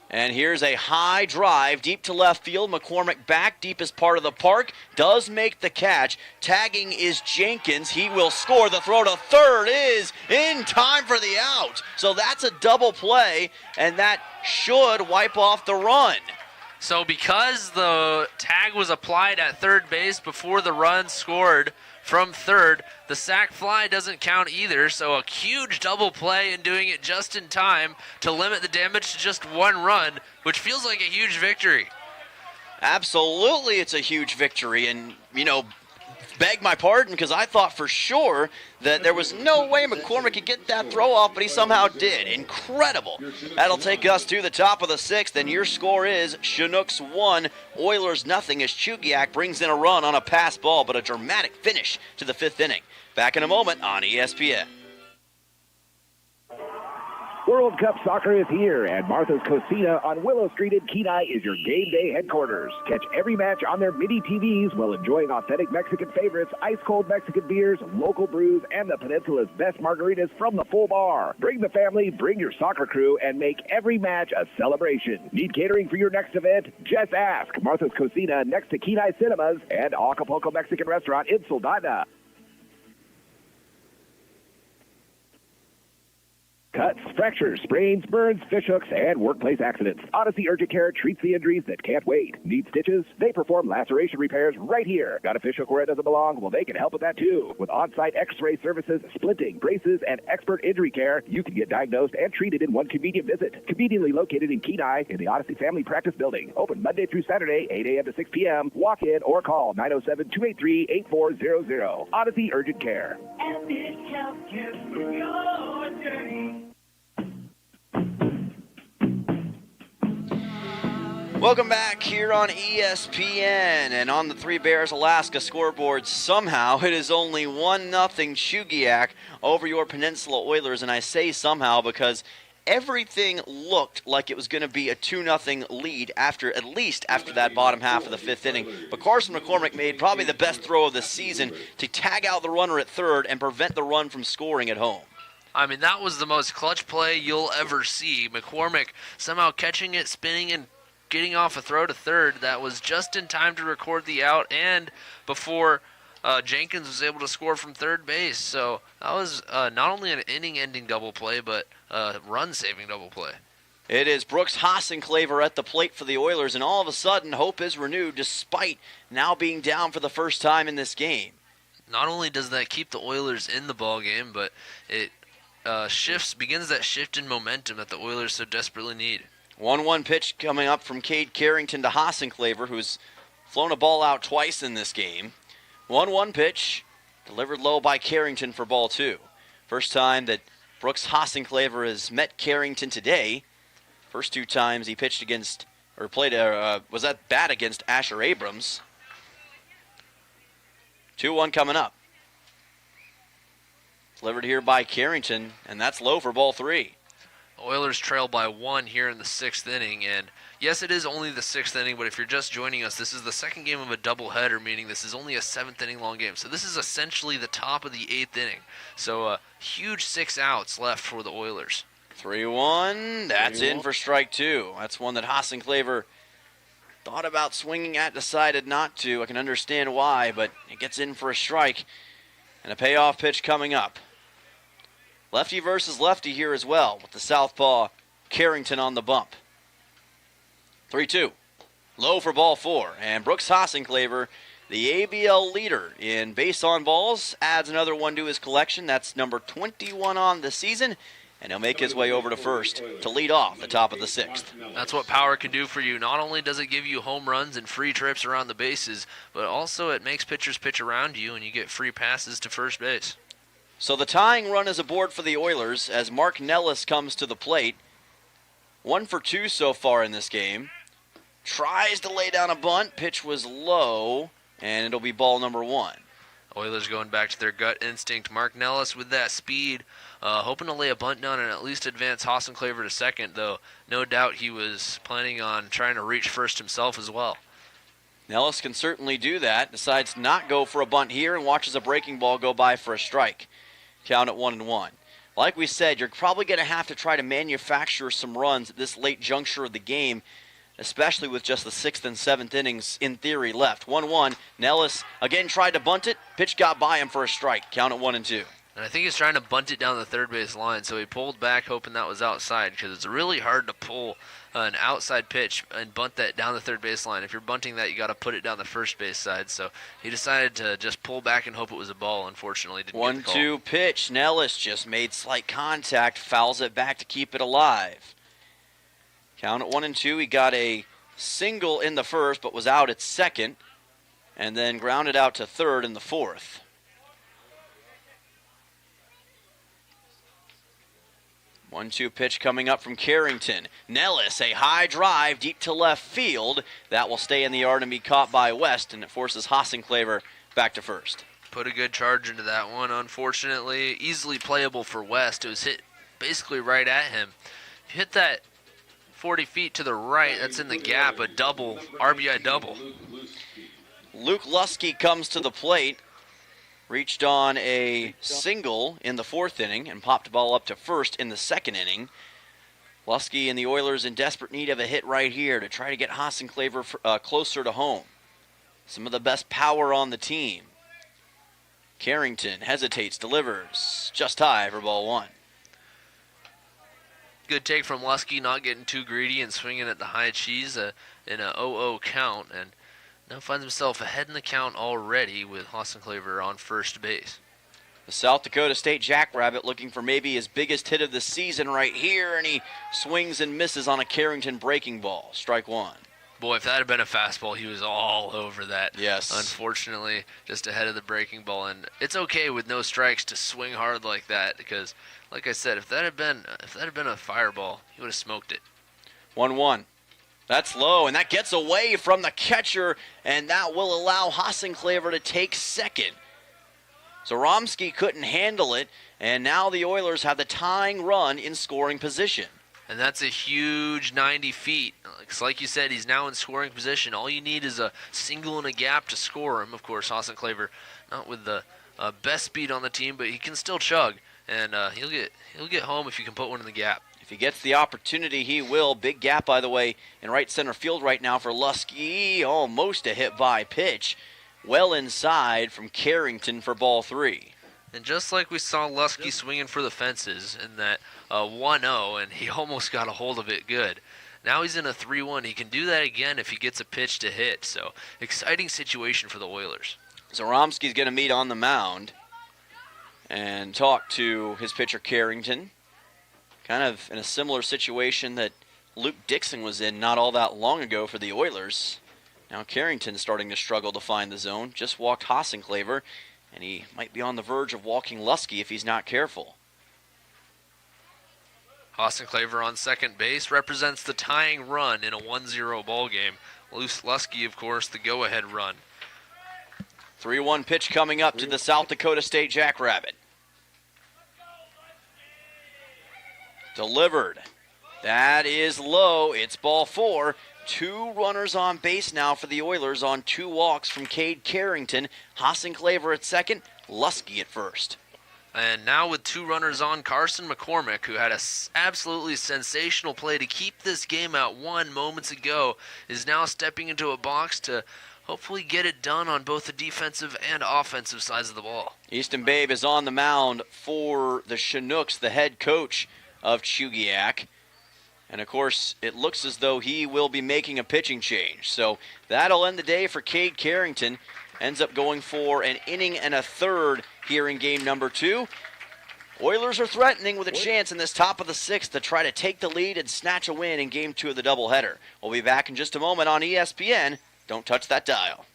Speaker 1: And here's a high drive deep to left field. McCormick back, deepest part of the park. Does make the catch. Tagging is Jenkins. He will score. The throw to third is in time for the out. So that's a double play, and that should wipe off the run.
Speaker 2: So because the tag was applied at third base before the run scored from third, the sac fly doesn't count either, so a huge double play and doing it just in time to limit the damage to just 1 run, which feels like a huge victory.
Speaker 1: Absolutely, it's a huge victory, and, beg my pardon, because I thought for sure that there was no way McCormick could get that throw off, but he somehow did. Incredible. That'll take us to the top of the 6th, and your score is Chinooks 1, Oilers nothing, as Chugiak brings in a run on a pass ball, but a dramatic finish to the 5th inning. Back in a moment on ESPN.
Speaker 5: World Cup soccer is here, and Martha's Cocina on Willow Street in Kenai is your game day headquarters. Catch every match on their mini TVs while enjoying authentic Mexican favorites, ice-cold Mexican beers, local brews, and the Peninsula's best margaritas from the full bar. Bring the family, bring your soccer crew, and make every match a celebration. Need catering for your next event? Just ask. Martha's Cocina next to Kenai Cinemas and Acapulco Mexican Restaurant in Soldada. Cuts, fractures, sprains, burns, fishhooks, and workplace accidents. Odyssey Urgent Care treats the injuries that can't wait. Need stitches? They perform laceration repairs right here. Got a fishhook where it doesn't belong? Well, they can help with that too. With on-site x-ray services, splinting, braces, and expert injury care, you can get diagnosed and treated in one convenient visit. Conveniently located in Kenai in the Odyssey Family Practice Building. Open Monday through Saturday, 8 a.m. to 6 p.m. Walk in or call 907-283-8400. Odyssey Urgent Care.
Speaker 6: And it helps you through your journey.
Speaker 1: Welcome back here on ESPN, and on the Three Bears Alaska scoreboard, somehow it is only 1-0 Chugiak over your Peninsula Oilers, and I say somehow because everything looked like it was going to be a 2-0 lead at least after that bottom half of the fifth inning. But Carson McCormick made probably the best throw of the season to tag out the runner at third and prevent the run from scoring at home.
Speaker 2: I mean, that was the most clutch play you'll ever see. McCormick somehow catching it, spinning, and getting off a throw to third that was just in time to record the out and before Jenkins was able to score from third base. So that was not only an inning-ending double play, but a run-saving double play.
Speaker 1: It is Brooks Hassenclaver at the plate for the Oilers, and all of a sudden, hope is renewed despite now being down for the first time in this game.
Speaker 2: Not only does that keep the Oilers in the ball game, but it begins that shift in momentum that the Oilers so desperately need.
Speaker 1: 1-1 pitch coming up from Cade Carrington to Hassenclaver, who's flown a ball out twice in this game. 1-1 pitch, delivered low by Carrington for ball two. First time that Brooks Hassenclaver has met Carrington today. First two times he pitched against, or played, was at bat against Asher Abrams. 2-1 coming up. Delivered here by Carrington, and that's low for ball three.
Speaker 2: Oilers trail by 1 here in the 6th inning, and yes, it is only the 6th inning, but if you're just joining us, this is the second game of a doubleheader, meaning this is only a 7th inning long game. So this is essentially the top of the 8th inning. So huge 6 outs left for the Oilers.
Speaker 1: 3-1, that's in for strike two. That's one that Hassenclaver thought about swinging at, decided not to. I can understand why, but it gets in for a strike, and a payoff pitch coming up. Lefty versus lefty here as well, with the southpaw Carrington on the bump. 3-2. Low for ball four. And Brooks Hassenclaver, the ABL leader in base on balls, adds another one to his collection. That's number 21 on the season. And he'll make his way over to first to lead off the top of the 6th.
Speaker 2: That's what power can do for you. Not only does it give you home runs and free trips around the bases, but also it makes pitchers pitch around you and you get free passes to first base.
Speaker 1: So the tying run is aboard for the Oilers as Mark Nellis comes to the plate. 1 for 2 so far in this game. Tries to lay down a bunt. Pitch was low, and it'll be ball number 1.
Speaker 2: Oilers going back to their gut instinct. Mark Nellis with that speed, hoping to lay a bunt down and at least advance Hassenclaver to second, though no doubt he was planning on trying to reach first himself as well.
Speaker 1: Nellis can certainly do that. Decides not go for a bunt here and watches a breaking ball go by for a strike. Count at 1-1. Like we said, you're probably going to have to try to manufacture some runs at this late juncture of the game, especially with just the 6th and 7th innings in theory left. 1-1. Nellis again tried to bunt it. Pitch got by him for a strike. Count at 1-2.
Speaker 2: And I think he's trying to bunt it down the third base line, so he pulled back hoping that was outside because it's really hard to pull an outside pitch and bunt that down the third base line. If you're bunting that, you got to put it down the first base side. So he decided to just pull back and hope it was a ball. Unfortunately, didn't get the call.
Speaker 1: 1-2 pitch. Nellis just made slight contact, fouls it back to keep it alive. Count at 1-2. He got a single in the first, but was out at second, and then grounded out to third in the fourth. 1-2 pitch coming up from Carrington. Nellis, a high drive deep to left field. That will stay in the yard and be caught by West, and it forces Hassenclaver back to first.
Speaker 2: Put a good charge into that one, unfortunately. Easily playable for West. It was hit basically right at him. If you hit that 40 feet to the right, that's in the gap, a double, RBI double.
Speaker 1: Luke Lusky comes to the plate. Reached on a single in the 4th inning and popped the ball up to first in the 2nd inning. Lusky and the Oilers in desperate need of a hit right here to try to get Hasenclever closer to home. Some of the best power on the team. Carrington hesitates, delivers, just high for ball 1.
Speaker 2: Good take from Lusky, not getting too greedy and swinging at the high cheese in a 0-0 count, and now finds himself ahead in the count already with Hasenclever on first base.
Speaker 1: The South Dakota State Jackrabbit looking for maybe his biggest hit of the season right here, and he swings and misses on a Carrington breaking ball. Strike 1.
Speaker 2: Boy, if that had been a fastball, he was all over that.
Speaker 1: Yes.
Speaker 2: Unfortunately, just ahead of the breaking ball, and it's okay with no strikes to swing hard like that because, like I said, if that had been a fireball, he would have smoked it.
Speaker 1: 1-1. That's low, and that gets away from the catcher, and that will allow Hasenclever to take second. Zaromsky couldn't handle it, and now the Oilers have the tying run in scoring position.
Speaker 2: And that's a huge 90 feet. Like you said, he's now in scoring position. All you need is a single and a gap to score him. Of course, Hasenclever not with the best speed on the team, but he can still chug, and he'll get home if you can put one in the gap.
Speaker 1: If he gets the opportunity, he will. Big gap, by the way, in right center field right now for Lusky. Almost a hit by pitch. Well inside from Carrington for ball 3.
Speaker 2: And just like we saw Lusky swinging for the fences in that 1-0, and he almost got a hold of it good. Now he's in a 3-1. He can do that again if he gets a pitch to hit. So, exciting situation for the Oilers.
Speaker 1: Zaromsky's going to meet on the mound and talk to his pitcher Carrington. Kind of in a similar situation that Luke Dixon was in not all that long ago for the Oilers. Now Carrington's starting to struggle to find the zone. Just walked Hasenclever, and he might be on the verge of walking Lusky if he's not careful.
Speaker 2: Hasenclever on second base represents the tying run in a 1-0 ball game. Lusky, of course, the go-ahead run.
Speaker 1: 3-1 pitch coming up to the South Dakota State Jackrabbit. Delivered. That is low. It's ball 4. 2 runners on base now for the Oilers on 2 walks from Cade Carrington. Hasenclever at second, Lusky at first.
Speaker 2: And now with 2 runners on, Carson McCormick, who had an absolutely sensational play to keep this game at 1 moments ago, is now stepping into a box to hopefully get it done on both the defensive and offensive sides of the ball.
Speaker 1: Easton Babe is on the mound for the Chinooks, the head coach of Chugiak. And, of course, it looks as though he will be making a pitching change. So that'll end the day for Cade Carrington. Ends up going for an inning and a third here in game number 2. Oilers are threatening with a chance in this top of the 6th to try to take the lead and snatch a win in game 2 of the doubleheader. We'll be back in just a moment on ESPN. Don't touch that dial.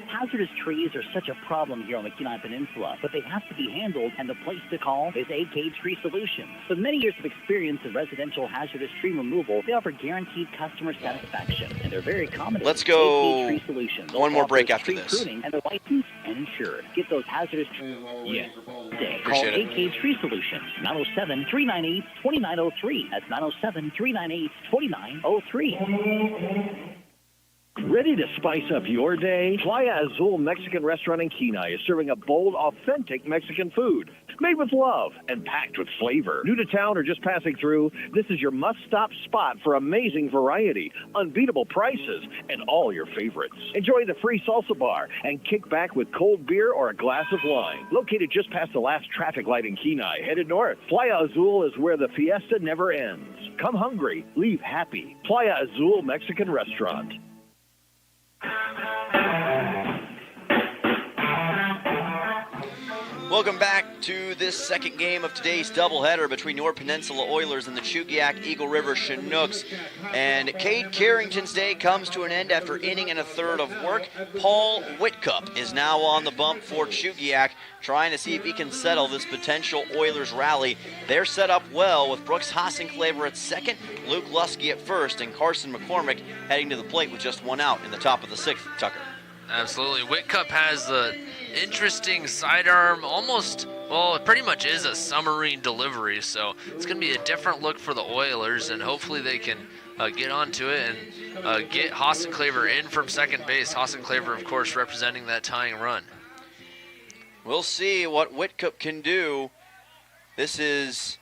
Speaker 7: Hazardous trees are such a problem here on the Kenai Peninsula, but they have to be handled, and the place to call is AK Tree Solutions. With many years of experience in residential hazardous tree removal, they offer guaranteed customer satisfaction, and they're very accommodating.
Speaker 1: Let's go
Speaker 7: AK Tree Solutions.
Speaker 1: one more break after
Speaker 7: tree
Speaker 1: this.
Speaker 7: Pruning, and they're licensed and insured. Get those hazardous trees. Yeah. Call
Speaker 1: Appreciate it.
Speaker 7: AK Tree Solutions, 907-398-2903. That's 907-398-2903.
Speaker 5: Ready to spice up your day? Playa Azul Mexican Restaurant in Kenai is serving a bold, authentic Mexican food. Made with love and packed with flavor. New to town or just passing through, this is your must-stop spot for amazing variety, unbeatable prices, and all your favorites. Enjoy the free salsa bar and kick back with cold beer or a glass of wine. Located just past the last traffic light in Kenai, headed north. Playa Azul is where the fiesta never ends. Come hungry, leave happy. Playa Azul Mexican Restaurant.
Speaker 1: Welcome back to this second game of today's doubleheader between your Peninsula Oilers and the Chugiak-Eagle River Chinooks. And Cade Carrington's day comes to an end after inning and a third of work. Paul Whitcup is now on the bump for Chugiak, trying to see if he can settle this potential Oilers rally. They're set up well with Brooks Hasenclever at second, Luke Lusky at first, and Carson McCormick heading to the plate with just 1 out in the top of the 6th, Tucker.
Speaker 2: Absolutely. Whitcup has the interesting sidearm, almost, well, it pretty much is a submarine delivery, so it's going to be a different look for the Oilers, and hopefully they can get onto it and get Hassenclaver in from second base. Hassenclaver, of course, representing that tying run.
Speaker 1: We'll see what Whitcup can do. This is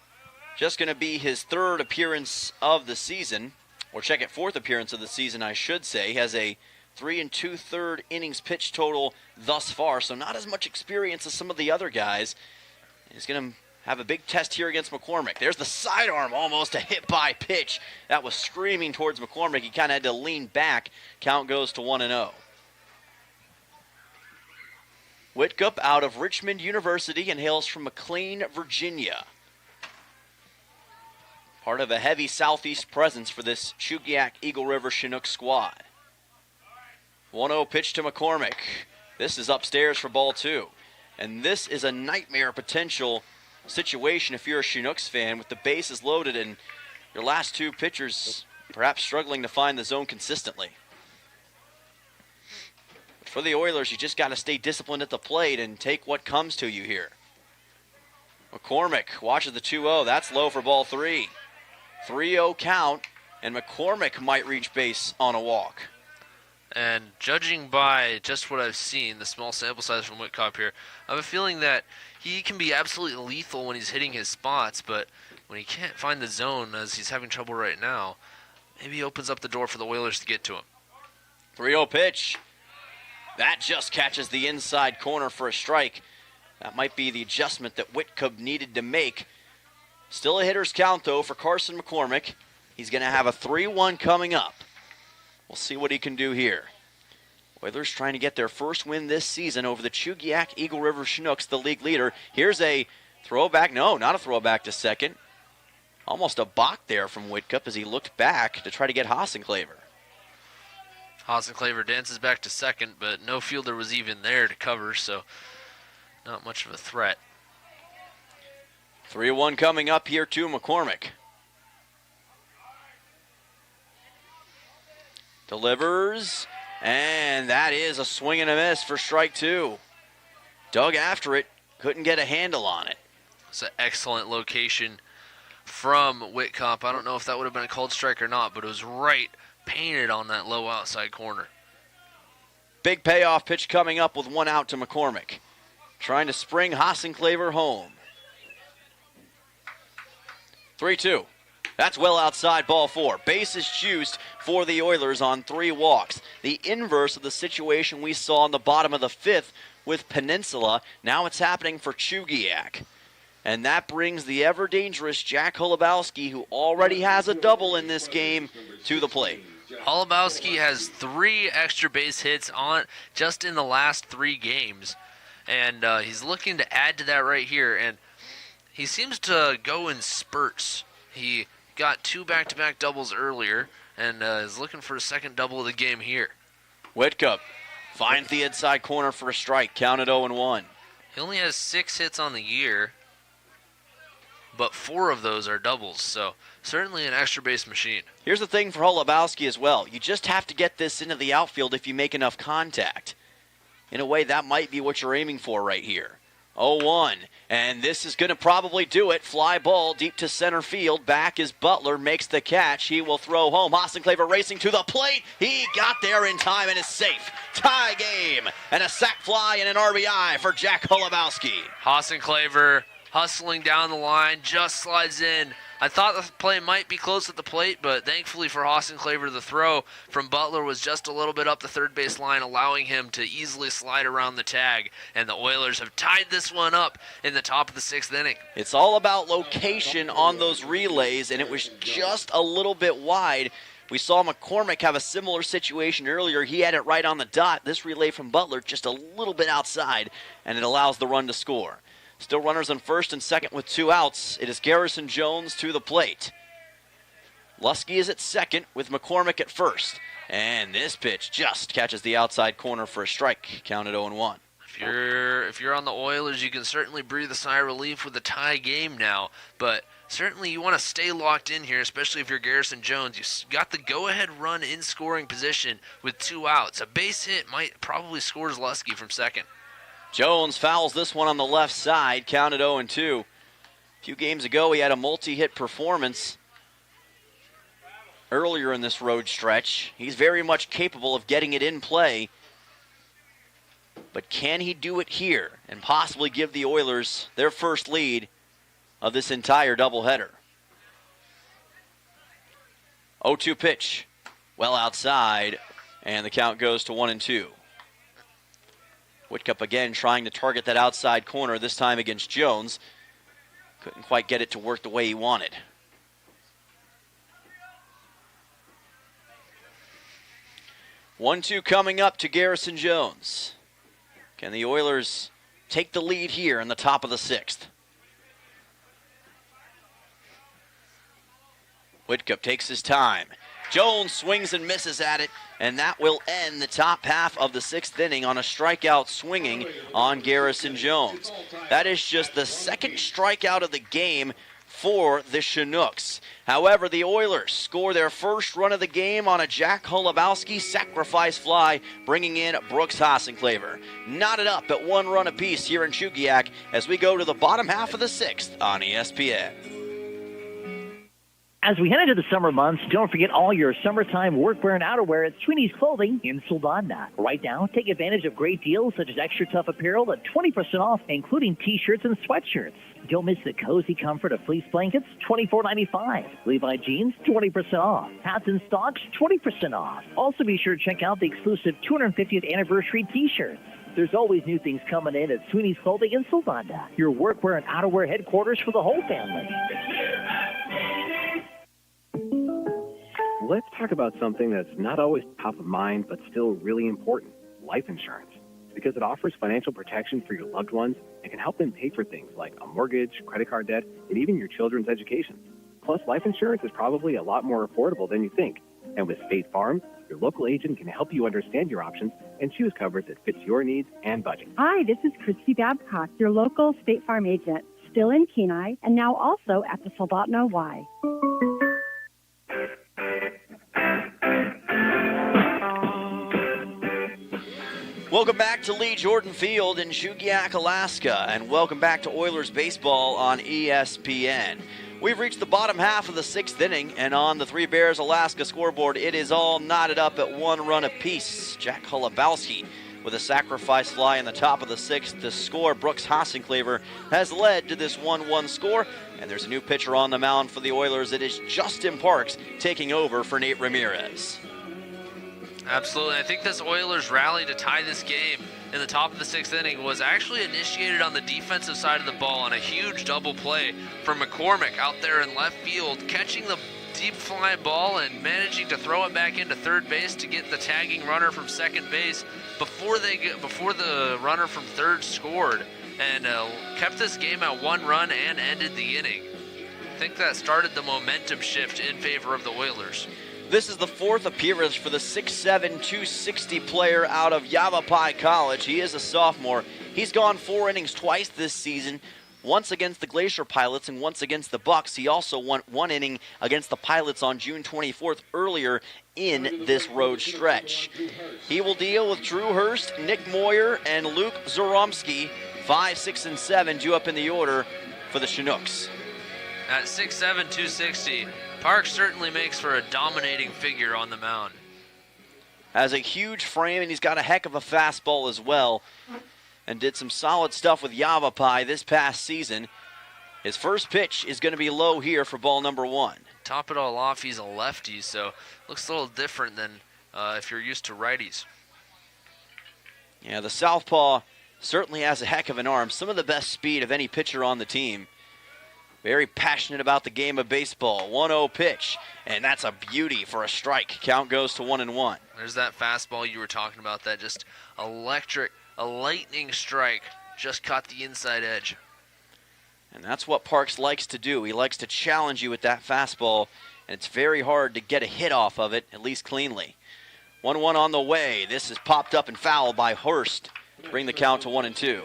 Speaker 1: just going to be his third appearance of the season, or check it, fourth appearance of the season, I should say. He has a 3 2/3 innings pitch total thus far, so not as much experience as some of the other guys. He's going to have a big test here against McCormick. There's the sidearm, almost a hit-by pitch. That was screaming towards McCormick. He kind of had to lean back. Count goes to 1-0. Whitcup out of Richmond University and hails from McLean, Virginia. Part of a heavy southeast presence for this Chugiak Eagle River Chinook squad. 1-0 pitch to McCormick. This is upstairs for ball 2. And this is a nightmare potential situation if you're a Chinooks fan, with the bases loaded and your last two pitchers perhaps struggling to find the zone consistently. But for the Oilers, you just got to stay disciplined at the plate and take what comes to you here. McCormick watches the 2-0. That's low for ball 3. 3-0 count, and McCormick might reach base on a walk.
Speaker 2: And judging by just what I've seen, the small sample size from Whitcup here, I have a feeling that he can be absolutely lethal when he's hitting his spots, but when he can't find the zone, as he's having trouble right now, maybe he opens up the door for the Oilers to get to him.
Speaker 1: 3-0 pitch. That just catches the inside corner for a strike. That might be the adjustment that Whitcup needed to make. Still a hitter's count, though, for Carson McCormick. He's going to have a 3-1 coming up. We'll see what he can do here. Oilers trying to get their first win this season over the Chugiak Eagle River Chinooks, the league leader. Here's a throwback. No, not a throwback to second. Almost a balk there from Whitcup as he looked back to try to get Hassenclaver.
Speaker 2: Hassenclaver dances back to second, but no fielder was even there to cover, so not much of a threat.
Speaker 1: 3-1 coming up here to McCormick. Delivers, and that is a swing and a miss for strike 2. Dug after it, couldn't get a handle on it.
Speaker 2: It's an excellent location from Whitcup. I don't know if that would have been a called strike or not, but it was right painted on that low outside corner.
Speaker 1: Big payoff pitch coming up with 1 out to McCormick. Trying to spring Hassenclaver home. 3-2. That's well outside ball 4. Bases juiced for the Oilers on 3 walks. The inverse of the situation we saw in the bottom of the 5th with Peninsula. Now it's happening for Chugiak. And that brings the ever-dangerous Jack Holubowski, who already has a double in this game, to the plate.
Speaker 2: Holubowski has 3 extra base hits on just in the last 3 games. And he's looking to add to that right here. And he seems to go in spurts. He got 2 back-to-back doubles earlier and is looking for a second double of the game here.
Speaker 1: Whitcup finds the inside corner for a strike. Counted 0-1.
Speaker 2: He only has 6 hits on the year, but 4 of those are doubles, so certainly an extra base machine.
Speaker 1: Here's the thing for Holubowski as well. You just have to get this into the outfield if you make enough contact. In a way, that might be what you're aiming for right here. 0-1, and this is going to probably do it. Fly ball deep to center field. Back is Butler, makes the catch. He will throw home. Hassenclaver racing to the plate. He got there in time and is safe. Tie game, and a sac fly and an RBI for Jack Holubowski.
Speaker 2: Hassenclaver hustling down the line, just slides in. I thought the play might be close at the plate, but thankfully for Hassenclaver, the throw from Butler was just a little bit up the third base line, allowing him to easily slide around the tag. And the Oilers have tied this one up in the top of the 6th inning.
Speaker 1: It's all about location on those relays, and it was just a little bit wide. We saw McCormick have a similar situation earlier. He had it right on the dot. This relay from Butler just a little bit outside, and it allows the run to score. Still runners on first and second with 2 outs. It is Garrison Jones to the plate. Lusky is at second with McCormick at first. And this pitch just catches the outside corner for a strike. Counted 0-1.
Speaker 2: If you're on the Oilers, you can certainly breathe a sigh of relief with a tie game now. But certainly you want to stay locked in here, especially if you're Garrison Jones. You got the go-ahead run in scoring position with 2 outs. A base hit might probably score Zaleski from second.
Speaker 1: Jones fouls this one on the left side, counted 0-2. A few games ago, he had a multi-hit performance earlier in this road stretch. He's very much capable of getting it in play. But can he do it here and possibly give the Oilers their first lead of this entire doubleheader? 0-2 pitch. Well outside, and the count goes to 1-2. Whitcup again trying to target that outside corner, this time against Jones. Couldn't quite get it to work the way he wanted. 1-2 coming up to Garrison Jones. Can the Oilers take the lead here in the top of the 6th? Whitcup takes his time. Jones swings and misses at it, and that will end the top half of the 6th inning on a strikeout swinging on Garrison Jones. That is just the 2nd strikeout of the game for the Chinooks. However, the Oilers score their first run of the game on a Jack Holubowski sacrifice fly, bringing in Brooks Hasenclaver. Knotted up at 1 run apiece here in Chugiak as we go to the bottom half of the 6th on ESPN.
Speaker 7: As we head into the summer months, don't forget all your summertime workwear and outerwear at Sweeney's Clothing in Soldotna. Right now, take advantage of great deals such as extra tough apparel at 20% off, including t-shirts and sweatshirts. Don't miss the cozy comfort of fleece blankets, $24.95. Levi jeans, 20% off. Hats and stocks, 20% off. Also be sure to check out the exclusive 250th anniversary t-shirts. There's always new things coming in at Sweeney's Clothing in Soldotna, your workwear and outerwear headquarters for the whole family.
Speaker 8: Let's talk about something that's not always top of mind, but still really important, life insurance. Because it offers financial protection for your loved ones and can help them pay for things like a mortgage, credit card debt, and even your children's education. Plus, life insurance is probably a lot more affordable than you think. And with State Farm, your local agent can help you understand your options and choose coverage that fits your needs and budget.
Speaker 9: Hi, this is Christy Babcock, your local State Farm agent, still in Kenai, and now also at the Soldotna Y.
Speaker 1: Welcome back to Lee Jordan Field in Chugiak, Alaska, and welcome back to Oilers Baseball on ESPN. We've reached the bottom half of the 6th inning, and on the Three Bears Alaska scoreboard, it is all knotted up at 1 run apiece. Jack Holubowski with a sacrifice fly in the top of the 6th to score. Brooks Hasenclaver has led to this 1-1 score, and there's a new pitcher on the mound for the Oilers. It is Justin Parks taking over for Nate Ramirez.
Speaker 2: Absolutely. I think this Oilers rally to tie this game in the top of the 6th inning was actually initiated on the defensive side of the ball on a huge double play from McCormick out there in left field, catching the deep fly ball and managing to throw it back into third base to get the tagging runner from second base before the runner from third scored, and kept this game at 1 run and ended the inning. I think that started the momentum shift in favor of the Oilers.
Speaker 1: This is the 4th appearance for the 6'7", 260 player out of Yavapai College. He is a sophomore. He's gone 4 innings twice this season, once against the Glacier Pilots and once against the Bucks. He also won 1 inning against the Pilots on June 24th earlier in this road stretch. He will deal with Drew Hurst, Nick Moyer, and Luke Zoromski. 5, 6, and 7 due up in the order for the Chinooks.
Speaker 2: At 6'7", 260, Parks certainly makes for a dominating figure on the mound.
Speaker 1: Has a huge frame, and he's got a heck of a fastball as well, and did some solid stuff with Yavapai this past season. His first pitch is going to be low here for ball number 1.
Speaker 2: Top it all off, he's a lefty, so looks a little different than if you're used to righties.
Speaker 1: Yeah, the southpaw certainly has a heck of an arm, some of the best speed of any pitcher on the team. Very passionate about the game of baseball. 1-0 pitch, and that's a beauty for a strike. Count goes to 1-1.
Speaker 2: There's that fastball you were talking about, that just electric, a lightning strike, just caught the inside edge.
Speaker 1: And that's what Parks likes to do. He likes to challenge you with that fastball, and it's very hard to get a hit off of it, at least cleanly. 1-1 on the way. This is popped up and fouled by Hurst to bring the count to 1-2.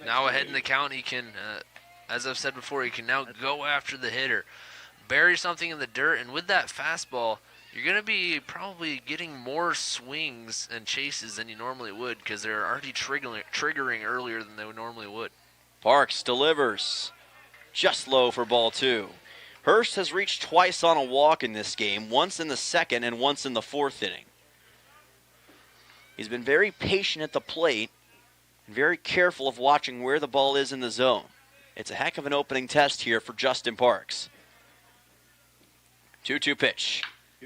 Speaker 2: Now ahead in the count, he can as I've said before, he can now go after the hitter, bury something in the dirt, and with that fastball, you're going to be probably getting more swings and chases than you normally would because they're already triggering earlier than they would normally would.
Speaker 1: Parks delivers. Just low for ball 2. Hurst has reached twice on a walk in this game, once in the second and once in the 4th inning. He's been very patient at the plate and very careful of watching where the ball is in the zone. It's a heck of an opening test here for Justin Parks. 2-2 pitch.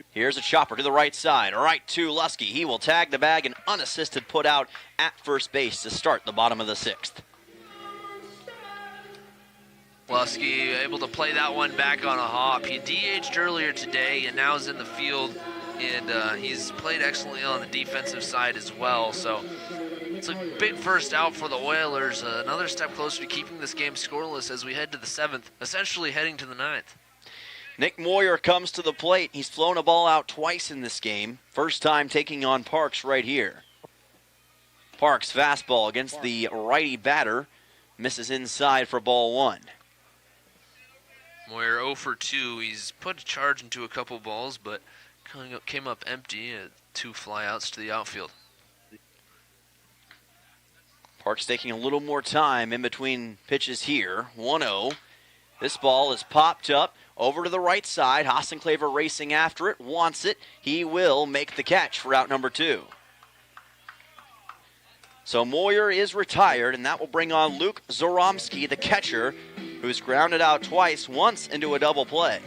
Speaker 1: Here's a chopper to the right side. Right to Lusky. He will tag the bag and unassisted put out at first base to start the bottom of the 6th.
Speaker 2: Lusky able to play that one back on a hop. He DH'd earlier today and now is in the field, and he's played excellently on the defensive side as well. So it's a big first out for the Oilers. Another step closer to keeping this game scoreless as we head to the 7th, essentially heading to the 9th.
Speaker 1: Nick Moyer comes to the plate. He's flown a ball out twice in this game. First time taking on Parks right here. Parks fastball against the righty batter. Misses inside for ball 1.
Speaker 2: Moyer 0 for 2. He's put a charge into a couple balls, but came up empty. 2 flyouts to the outfield.
Speaker 1: Parks taking a little more time in between pitches here. 1-0. This ball is popped up over to the right side. Hassenclaver racing after it, wants it. He will make the catch for out number 2. So Moyer is retired, and that will bring on Luke Zoromski, the catcher, who's grounded out twice, once into a double play.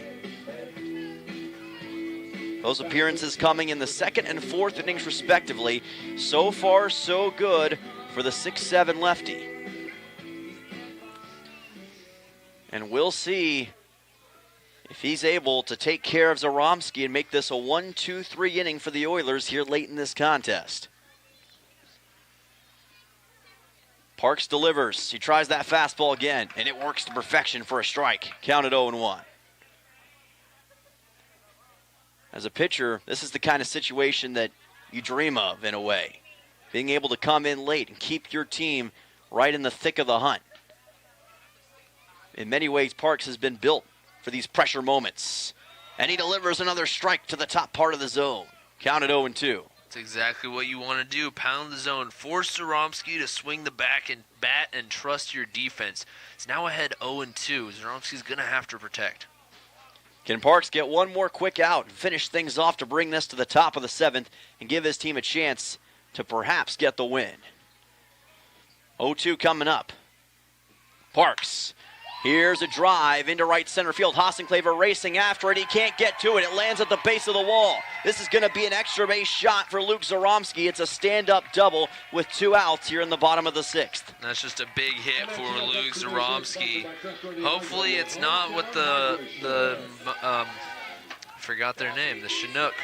Speaker 1: Those appearances coming in the 2nd and 4th innings respectively. So far, so good for the 6'7 lefty. And we'll see if he's able to take care of Zoromski and make this a 1-2-3 inning for the Oilers here late in this contest. Parks delivers. He tries that fastball again, and it works to perfection for a strike. Counted 0-1. As a pitcher, this is the kind of situation that you dream of in a way. Being able to come in late and keep your team right in the thick of the hunt. In many ways, Parks has been built for these pressure moments. And he delivers another strike to the top part of the zone. Counted 0-2.
Speaker 2: That's exactly what you want to do. Pound the zone. Force Zoromski to swing the bat and trust your defense. It's now ahead 0-2. Zoromski's going to have to protect.
Speaker 1: Can Parks get one more quick out and finish things off to bring this to the top of the 7th and give his team a chance to perhaps get the win? 0-2 coming up. Parks. Here's a drive into right center field. Hassenclaver racing after it. He can't get to it. It lands at the base of the wall. This is going to be an extra base shot for Luke Zoromski. It's a stand-up double with 2 outs here in the bottom of the 6th.
Speaker 2: That's just a big hit for Luke Zoromski. Hopefully it's not what the I forgot their name, the Chinook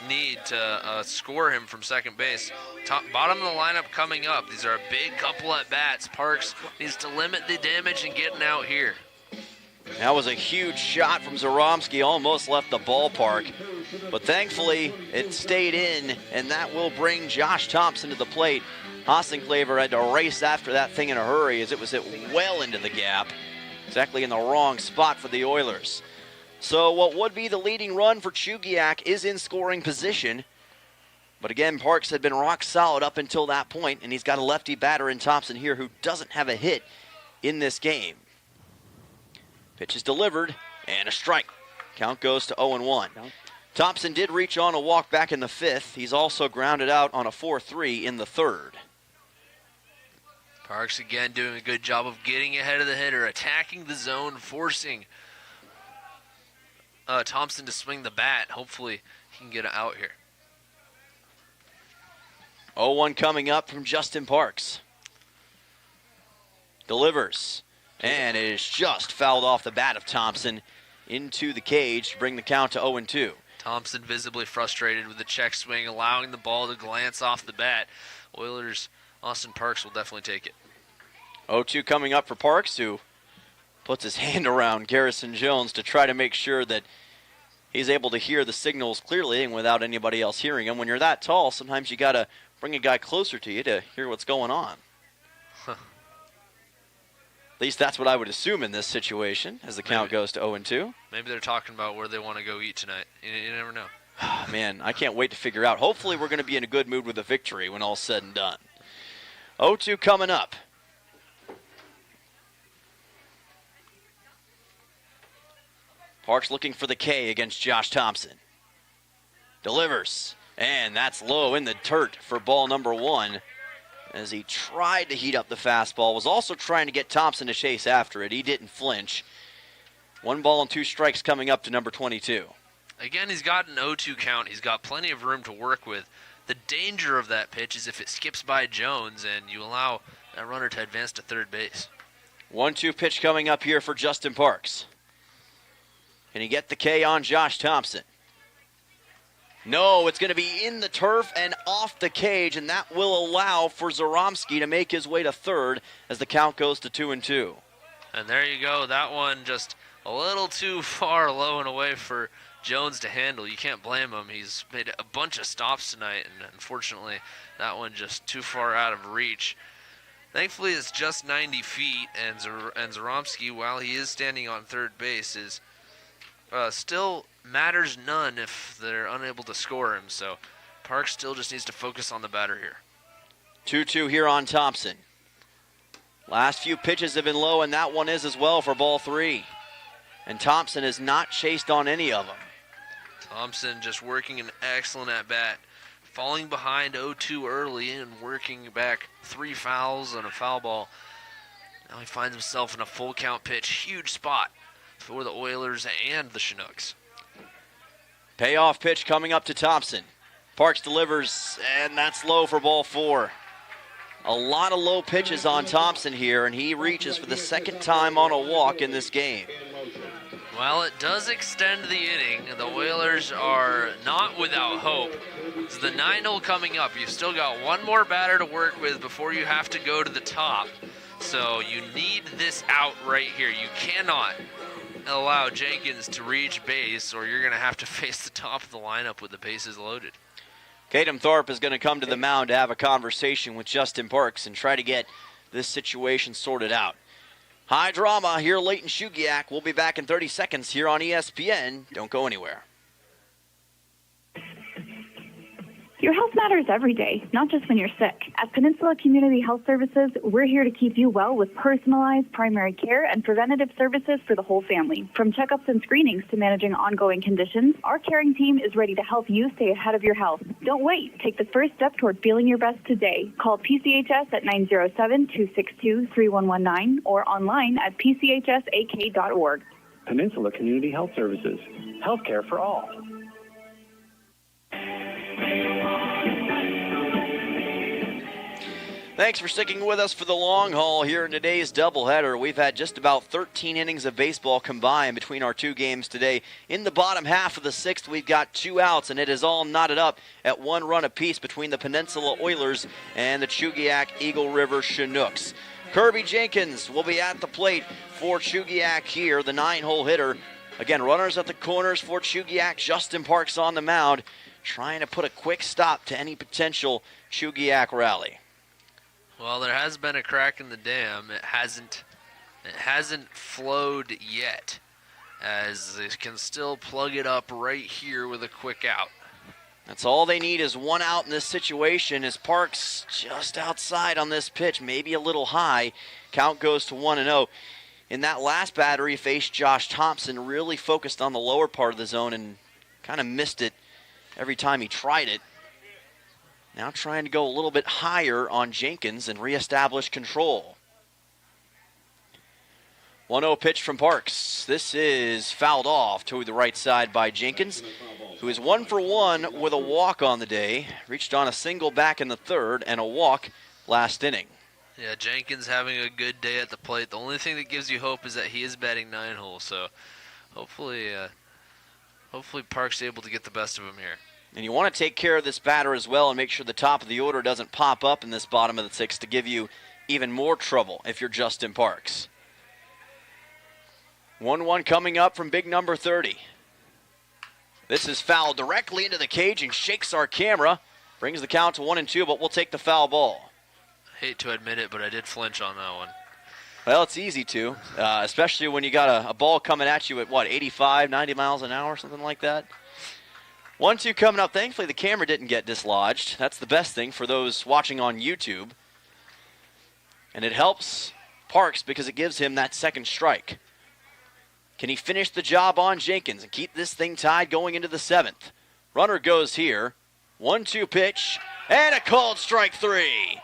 Speaker 2: need to score him from second base. Bottom of the lineup coming up. These are a big couple at bats. Parks needs to limit the damage and getting out here.
Speaker 1: That was a huge shot from Zoromski, almost left the ballpark. But thankfully, it stayed in, and that will bring Josh Thompson to the plate. Hassenclaver had to race after that thing in a hurry as it was hit well into the gap. Exactly in the wrong spot for the Oilers. So what would be the leading run for Chugiak is in scoring position. But again, Parks had been rock solid up until that point, and he's got a lefty batter in Thompson here who doesn't have a hit in this game. Pitch is delivered, and a strike. Count goes to 0-1. Thompson did reach on a walk back in the 5th. He's also grounded out on a 4-3 in the 3rd.
Speaker 2: Parks again doing a good job of getting ahead of the hitter, attacking the zone, forcing Thompson to swing the bat. Hopefully he can get it out here.
Speaker 1: 0-1 coming up from Justin Parks. Delivers. And it is just fouled off the bat of Thompson into the cage to bring the count to 0-2.
Speaker 2: Thompson visibly frustrated with the check swing, allowing the ball to glance off the bat. Oilers, Austin Parks will definitely take it.
Speaker 1: 0-2 coming up for Parks, who puts his hand around Garrison Jones to try to make sure that he's able to hear the signals clearly and without anybody else hearing him. When you're that tall, sometimes you got to bring a guy closer to you to hear what's going on. At least that's what I would assume in this situation as the count goes to 0-2.
Speaker 2: Maybe they're talking about where they want to go eat tonight. You never know.
Speaker 1: Man, I can't wait to figure out. Hopefully we're going to be in a good mood with a victory when all's said and done. 0-2 coming up. Parks looking for the K against Josh Thompson. Delivers, and that's low in the dirt for ball number 1. As he tried to heat up the fastball, was also trying to get Thompson to chase after it. He didn't flinch. 1 ball and 2 strikes coming up to number 22.
Speaker 2: Again, he's got an 0-2 count. He's got plenty of room to work with. The danger of that pitch is if it skips by Jones and you allow that runner to advance to third base.
Speaker 1: 1-2 pitch coming up here for Justin Parks. Can he get the K on Josh Thompson? No, it's going to be in the turf and off the cage, and that will allow for Zaromski to make his way to third as the count goes to 2-2.
Speaker 2: And there you go. That one just a little too far low and away for Jones to handle. You can't blame him. He's made a bunch of stops tonight, and unfortunately, that one just too far out of reach. Thankfully, it's just 90 feet, and Zaromski, while he is standing on third base, is still matters none if they're unable to score him. So Parks still just needs to focus on the batter here.
Speaker 1: 2-2 here on Thompson. Last few pitches have been low, and that one is as well for ball 3. And Thompson has not chased on any of them.
Speaker 2: Thompson just working an excellent at-bat. Falling behind 0-2 early and working back 3 fouls and a foul ball. Now he finds himself in a full count pitch. Huge spot for the Oilers and the Chinooks.
Speaker 1: Payoff pitch coming up to Thompson. Parks delivers, and that's low for ball 4. A lot of low pitches on Thompson here, and he reaches for the second time on a walk in this game.
Speaker 2: Well, it does extend the inning. The Oilers are not without hope. It's the 9-0 coming up. You've still got one more batter to work with before you have to go to the top. So you need this out right here. You cannot allow Jenkins to reach base, or you're going to have to face the top of the lineup with the bases loaded.
Speaker 1: Caden Thorpe is going to come to the mound to have a conversation with Justin Parks and try to get this situation sorted out. High drama here late in Chugiak. We'll be back in 30 seconds here on ESPN. Don't go anywhere.
Speaker 3: Your health matters every day, not just when you're sick. At Peninsula Community Health Services, we're here to keep you well with personalized primary care and preventative services for the whole family. From checkups and screenings to managing ongoing conditions, our caring team is ready to help you stay ahead of your health. Don't wait. Take the first step toward feeling your best today. Call PCHS at 907-262-3119 or online at pchsak.org.
Speaker 8: Peninsula Community Health Services. Healthcare for all.
Speaker 1: Thanks for sticking with us for the long haul here in today's doubleheader. We've had just about 13 innings of baseball combined between our 2 games today. In the bottom half of the 6th, we've got 2 outs, and it is all knotted up at 1 run apiece between the Peninsula Oilers and the Chugiak-Eagle River Chinooks. Kirby Jenkins will be at the plate for Chugiak here, the 9-hole hitter. Again, runners at the corners for Chugiak. Justin Parks on the mound, trying to put a quick stop to any potential Chugiak rally.
Speaker 2: Well, there has been a crack in the dam. It hasn't flowed yet, as they can still plug it up right here with a quick out.
Speaker 1: That's all they need is 1 out in this situation, as Parks just outside on this pitch, maybe a little high. Count goes to 1-0. In that last batter, he faced Josh Thompson, really focused on the lower part of the zone and kind of missed it every time he tried it. Now trying to go a little bit higher on Jenkins and reestablish control. 1-0 pitch from Parks. This is fouled off to the right side by Jenkins, who is 1 for 1 with a walk on the day. Reached on a single back in the 3rd and a walk last inning.
Speaker 2: Yeah, Jenkins having a good day at the plate. The only thing that gives you hope is that he is batting 9 holes. So hopefully Parks is able to get the best of him here.
Speaker 1: And you want to take care of this batter as well and make sure the top of the order doesn't pop up in this bottom of the 6th to give you even more trouble if you're Justin Parks. 1-1 coming up from big number 30. This is fouled directly into the cage and shakes our camera. Brings the count to 1-2, but we'll take the foul ball.
Speaker 2: I hate to admit it, but I did flinch on that one.
Speaker 1: Well, it's easy to, especially when you got a ball coming at you at, 85, 90 miles an hour, something like that. 1-2 coming up. Thankfully, the camera didn't get dislodged. That's the best thing for those watching on YouTube. And it helps Parks because it gives him that second strike. Can he finish the job on Jenkins and keep this thing tied going into the 7th? Runner goes here. 1-2 pitch, and a called strike 3.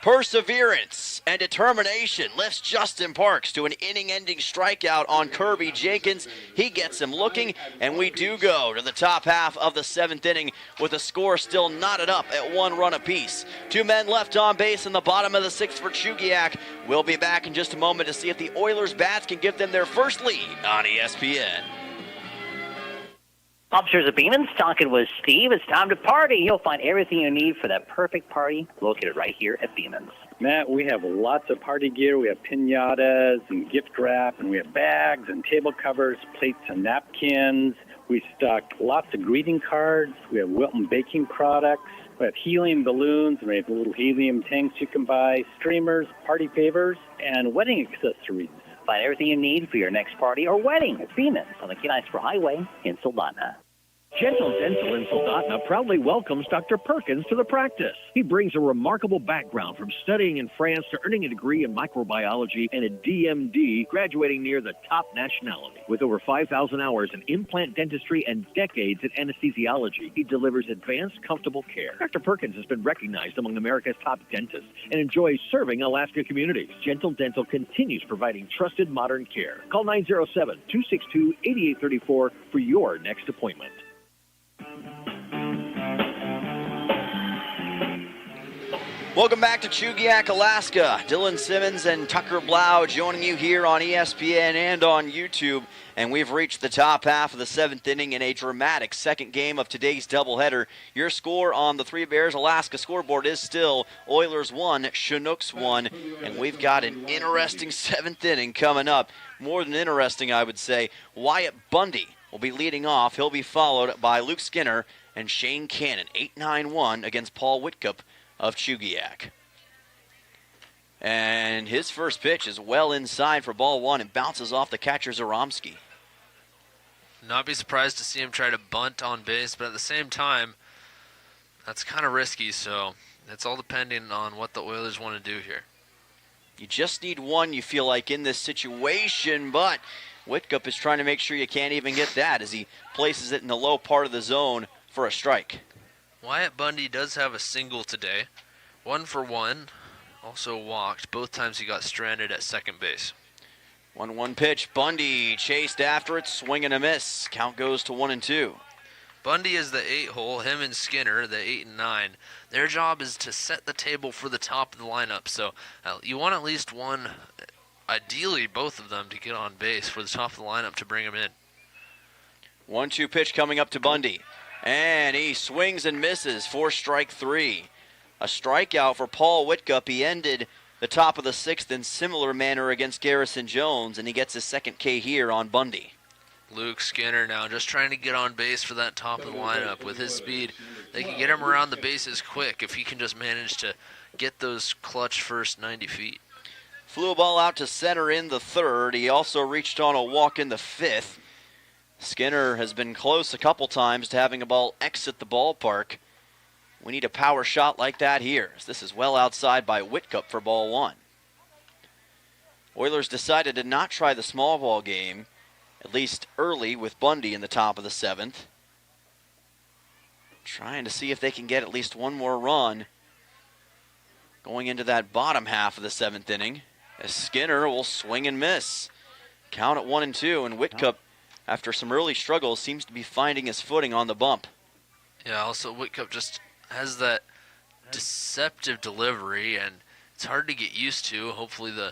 Speaker 1: Perseverance and determination lifts Justin Parks to an inning-ending strikeout on Kirby Jenkins. He gets him looking, and we do go to the top half of the 7th inning with the score still knotted up at 1 run apiece. 2 men left on base in the bottom of the 6th for Chugiak. We'll be back in just a moment to see if the Oilers bats can give them their first lead on ESPN.
Speaker 7: Upstairs at Beeman's, talking with Steve. It's time to party. You'll find everything you need for that perfect party located right here at Beeman's.
Speaker 10: Matt, we have lots of party gear. We have piñatas and gift wrap, and we have bags and table covers, plates and napkins. We stock lots of greeting cards. We have Wilton baking products. We have helium balloons, and we have little helium tanks you can buy, streamers, party favors, and wedding accessories.
Speaker 7: Find everything you need for your next party or wedding at Beeman's on the Kenai Spur Highway in Soldotna.
Speaker 5: Gentle Dental in Soldotna proudly welcomes Dr. Perkins to the practice. He brings a remarkable background from studying in France to earning a degree in microbiology and a DMD, graduating near the top nationality. With over 5,000 hours in implant dentistry and decades in anesthesiology, he delivers advanced, comfortable care. Dr. Perkins has been recognized among America's top dentists and enjoys serving Alaska communities. Gentle Dental continues providing trusted modern care. Call 907-262-8834 for your next appointment.
Speaker 1: Welcome back to Chugiak, Alaska. Dylan Simmons and Tucker Blau joining you here on ESPN and on YouTube. And we've reached the top half of the 7th inning in a dramatic second game of today's doubleheader. Your score on the Three Bears Alaska scoreboard is still Oilers 1, Chinooks 1. And we've got an interesting 7th inning coming up. More than interesting, I would say. Wyatt Bundy will be leading off. He'll be followed by Luke Skinner and Shane Cannon. 8-9-1 against Paul Whitcup of Chugiak. And his first pitch is well inside for ball 1 and bounces off the catcher Zaromsky.
Speaker 2: Not be surprised to see him try to bunt on base, but at the same time, that's kind of risky, so it's all depending on what the Oilers want to do here.
Speaker 1: You just need one, you feel like, in this situation, but Whitcup is trying to make sure you can't even get that as he places it in the low part of the zone for a strike.
Speaker 2: Wyatt Bundy does have a single today. 1 for 1. Also walked. Both times he got stranded at second base.
Speaker 1: 1-1 pitch. Bundy chased after it. Swing and a miss. Count goes to 1-2.
Speaker 2: Bundy is the 8-hole. Him and Skinner, the 8 and 9. Their job is to set the table for the top of the lineup. So you want at least one, ideally both of them, to get on base for the top of the lineup to bring him in.
Speaker 1: 1-2 pitch coming up to Bundy. And he swings and misses for strike 3. A strikeout for Paul Whitcup. He ended the top of the 6th in similar manner against Garrison Jones, and he gets his second K here on Bundy.
Speaker 2: Luke Skinner now just trying to get on base for that top of the lineup. With his speed, they can get him around the bases quick if he can just manage to get those clutch first 90 feet.
Speaker 1: Flew a ball out to center in the 3rd. He also reached on a walk in the 5th. Skinner has been close a couple times to having a ball exit the ballpark. We need a power shot like that here. This is well outside by Whitcup for ball 1. Oilers decided to not try the small ball game, at least early, with Bundy in the top of the 7th. Trying to see if they can get at least one more run going into that bottom half of the 7th inning, as Skinner will swing and miss. Count at 1-2, and Whitcup, after some early struggles, seems to be finding his footing on the bump.
Speaker 2: Yeah, also Whitcup just has that deceptive delivery, and it's hard to get used to. Hopefully the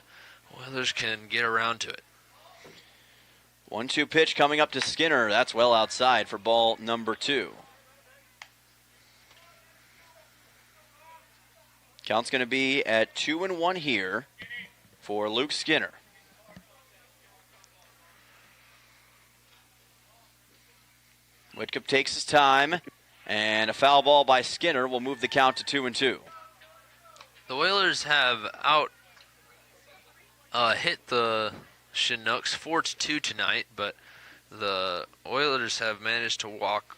Speaker 2: Oilers can get around to it.
Speaker 1: 1-2 pitch coming up to Skinner. That's well outside for ball number 2. Count's going to be at 2-1 here for Luke Skinner. Whitcup takes his time, and a foul ball by Skinner will move the count to 2-2.
Speaker 2: The Oilers have hit the Chinooks 4-2 tonight, but the Oilers have managed to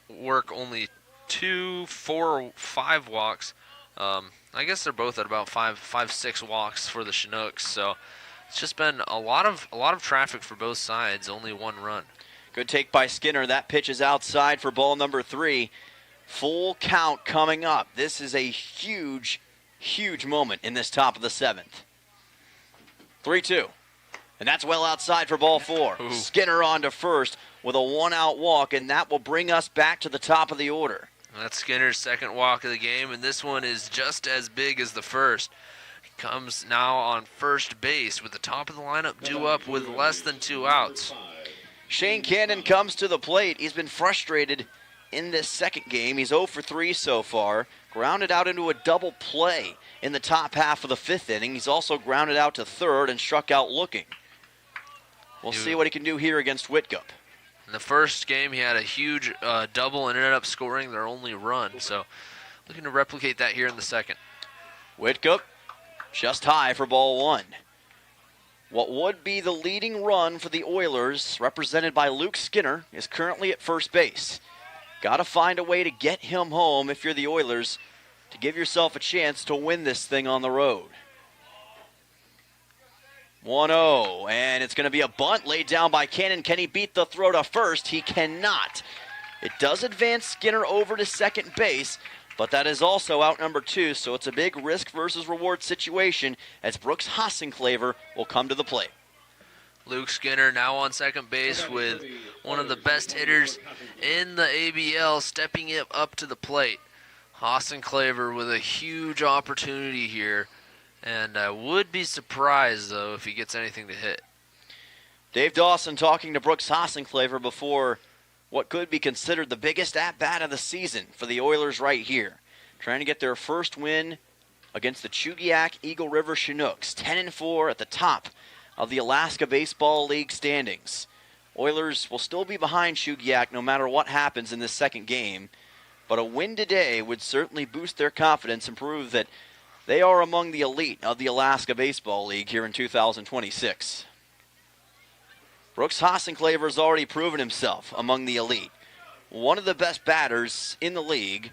Speaker 2: work only 2, 4, 5 walks. I guess they're both at about 5, 6 walks for the Chinooks. So it's just been a lot of traffic for both sides. Only one run.
Speaker 1: Good take by Skinner. That pitch is outside for ball number 3. Full count coming up. This is a huge, huge moment in this top of the 7th. 3-2. And that's well outside for ball 4.
Speaker 2: Ooh.
Speaker 1: Skinner on to first with a 1-out walk, and that will bring us back to the top of the order.
Speaker 2: That's Skinner's second walk of the game, and this one is just as big as the first. He comes now on first base with the top of the lineup due up with less than 2 outs.
Speaker 1: Shane Cannon comes to the plate. He's been frustrated in this second game. He's 0 for 3 so far. Grounded out into a double play in the top half of the 5th inning. He's also grounded out to third and struck out looking. We'll see what he can do here against Whitcup.
Speaker 2: In the first game, he had a huge double and ended up scoring their only run. So looking to replicate that here in the second.
Speaker 1: Whitcup just high for ball 1. What would be the leading run for the Oilers, represented by Luke Skinner, is currently at first base. Got to find a way to get him home if you're the Oilers to give yourself a chance to win this thing on the road. 1-0, and it's going to be a bunt laid down by Cannon. Can he beat the throw to first? He cannot. It does advance Skinner over to second base, but that is also out number 2, so it's a big risk versus reward situation as Brooks Hossenclaver will come to the plate.
Speaker 2: Luke Skinner now on second base with one of the best hitters in the ABL stepping up to the plate. Hossenclaver with a huge opportunity here, and I would be surprised, though, if he gets anything to hit.
Speaker 1: Dave Dawson talking to Brooks Hossenclaver before what could be considered the biggest at-bat of the season for the Oilers right here. Trying to get their first win against the Chugiak-Eagle River Chinooks. 10-4 at the top of the Alaska Baseball League standings. Oilers will still be behind Chugiak no matter what happens in this second game, but a win today would certainly boost their confidence and prove that they are among the elite of the Alaska Baseball League here in 2026. Brooks Hossenclaver has already proven himself among the elite. One of the best batters in the league.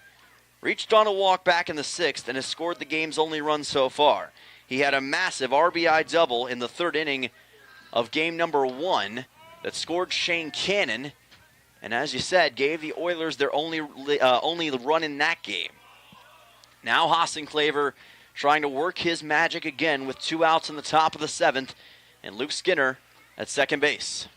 Speaker 1: Reached on a walk back in the 6th and has scored the game's only run so far. He had a massive RBI double in the 3rd inning of game number 1 that scored Shane Cannon, and as you said, gave the Oilers their only run in that game. Now Hossenclaver trying to work his magic again with 2 outs in the top of the 7th, and Luke Skinner at second base.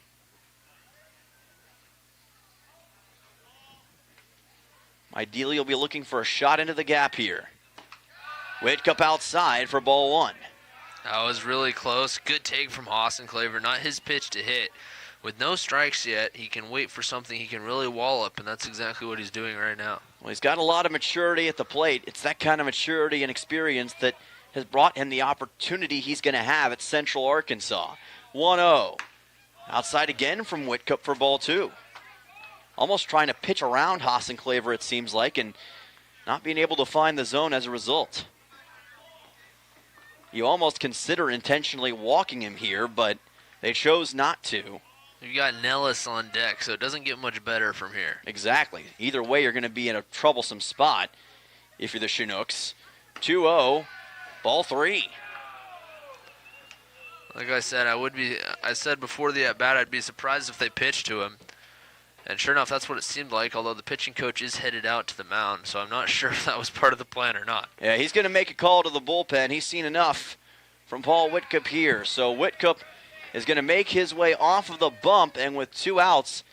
Speaker 1: Ideally, you'll be looking for a shot into the gap here. Whitcup outside for ball 1.
Speaker 2: That was really close. Good take from Hossenclaver. Not his pitch to hit. With no strikes yet, he can wait for something he can really wallop, and that's exactly what he's doing right now.
Speaker 1: Well, he's got a lot of maturity at the plate. It's that kind of maturity and experience that has brought him the opportunity he's going to have at Central Arkansas. 1-0. Outside again from Whitcup for ball 2. Almost trying to pitch around Hossenclaver, it seems like, and not being able to find the zone as a result. You almost consider intentionally walking him here, but they chose not to.
Speaker 2: You've got Nellis on deck, so it doesn't get much better from here.
Speaker 1: Exactly. Either way, you're going to be in a troublesome spot if you're the Chinooks. 2-0, ball 3.
Speaker 2: Like I said, I said before the at-bat, I'd be surprised if they pitched to him. And sure enough, that's what it seemed like, although the pitching coach is headed out to the mound, so I'm not sure if that was part of the plan or not.
Speaker 1: Yeah, he's going to make a call to the bullpen. He's seen enough from Paul Whitcup here. So Whitcup is going to make his way off of the bump, and with 2 outs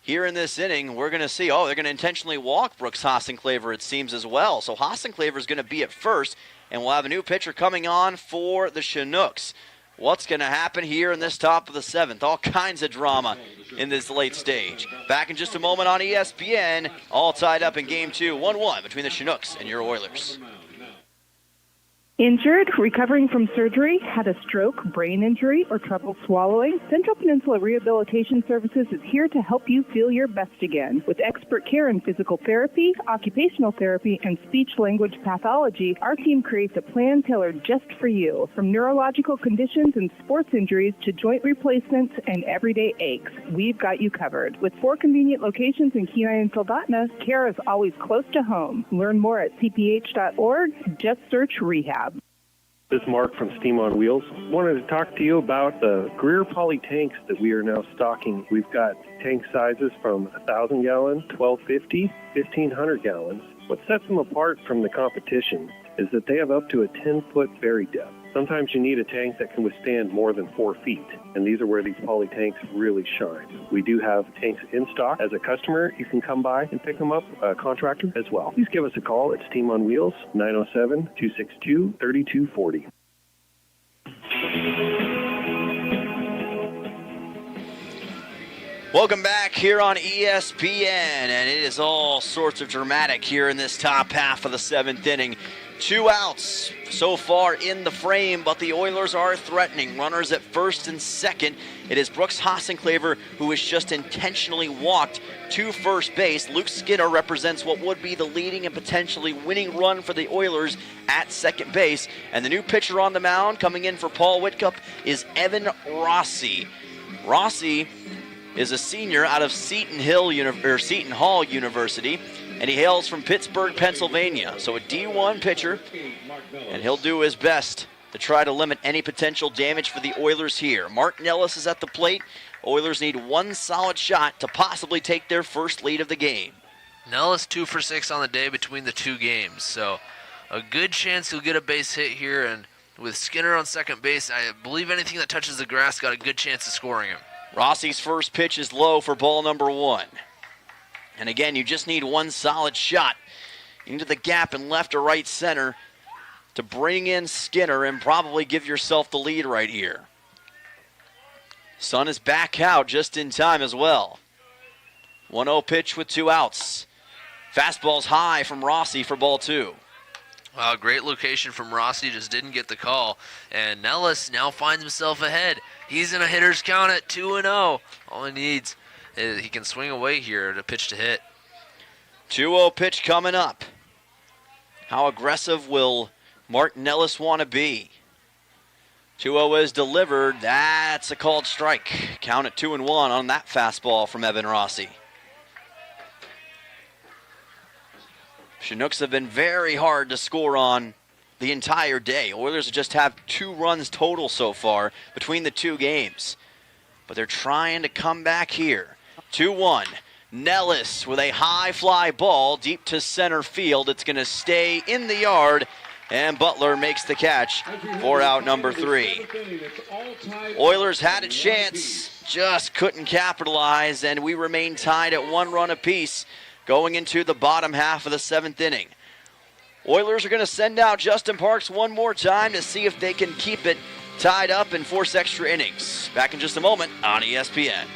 Speaker 1: here in this inning, we're going to see, they're going to intentionally walk Brooks Hossenclaver, it seems, as well. So Hossenclaver is going to be at first, and we'll have a new pitcher coming on for the Chinooks. What's going to happen here in this top of the 7th? All kinds of drama in this late stage. Back in just a moment on ESPN, all tied up in Game 2, 1-1 between the Chinooks and your Oilers.
Speaker 11: Injured, recovering from surgery, had a stroke, brain injury, or trouble swallowing? Central Peninsula Rehabilitation Services is here to help you feel your best again. With expert care in physical therapy, occupational therapy, and speech-language pathology, our team creates a plan tailored just for you. From neurological conditions and sports injuries to joint replacements and everyday aches, we've got you covered. With 4 convenient locations in Kenai and Soldotna, care is always close to home. Learn more at cph.org. Just search rehab.
Speaker 8: This is Mark from Steam on Wheels. Wanted to talk to you about the Greer poly tanks that we are now stocking. We've got tank sizes from 1,000 gallon, 1,250, 1,500 gallons. What sets them apart from the competition is that they have up to a 10-foot ferry depth. Sometimes you need a tank that can withstand more than 4 feet, and these are where these poly tanks really shine. We do have tanks in stock. As a customer, you can come by and pick them up, a contractor as well. Please give us a call at Steam on Wheels, 907-262-3240.
Speaker 1: Welcome back here on ESPN, and it is all sorts of dramatic here in this top half of the 7th inning. 2 outs so far in the frame, but the Oilers are threatening. Runners at first and second. It is Brooks Hassenclaver who has just intentionally walked to first base. Luke Skinner represents what would be the leading and potentially winning run for the Oilers at second base. And the new pitcher on the mound coming in for Paul Whitcup is Evan Rossi. Rossi is a senior out of Seton Hall University, and he hails from Pittsburgh, Pennsylvania. So a D1 pitcher, and he'll do his best to try to limit any potential damage for the Oilers here. Mark Nellis is at the plate. Oilers need one solid shot to possibly take their first lead of the game.
Speaker 2: Nellis 2 for 6 on the day between the 2 games, so a good chance he'll get a base hit here, and with Skinner on second base, I believe anything that touches the grass got a good chance of scoring him.
Speaker 1: Rossi's first pitch is low for ball number 1. And again, you just need one solid shot into the gap in left or right center to bring in Skinner and probably give yourself the lead right here. Sun is back out just in time as well. 1-0 pitch with 2 outs. Fastball's high from Rossi for ball 2.
Speaker 2: Wow, great location from Rossi, just didn't get the call. And Nellis now finds himself ahead. He's in a hitter's count at 2-0. All he needs is he can swing away here to pitch to hit.
Speaker 1: 2-0 pitch coming up. How aggressive will Mark Nellis want to be? 2-0 is delivered. That's a called strike. Count at 2-1 on that fastball from Evan Rossi. Chinooks have been very hard to score on the entire day. Oilers just have 2 runs total so far between the 2 games. But they're trying to come back here. 2-1. Nellis with a high fly ball deep to center field. It's going to stay in the yard, and Butler makes the catch for out number 3. Oilers had a chance, just couldn't capitalize, and we remain tied at 1 run apiece going into the bottom half of the 7th inning. Oilers are going to send out Justin Parks one more time to see if they can keep it tied up and force extra innings. Back in just a moment on ESPN.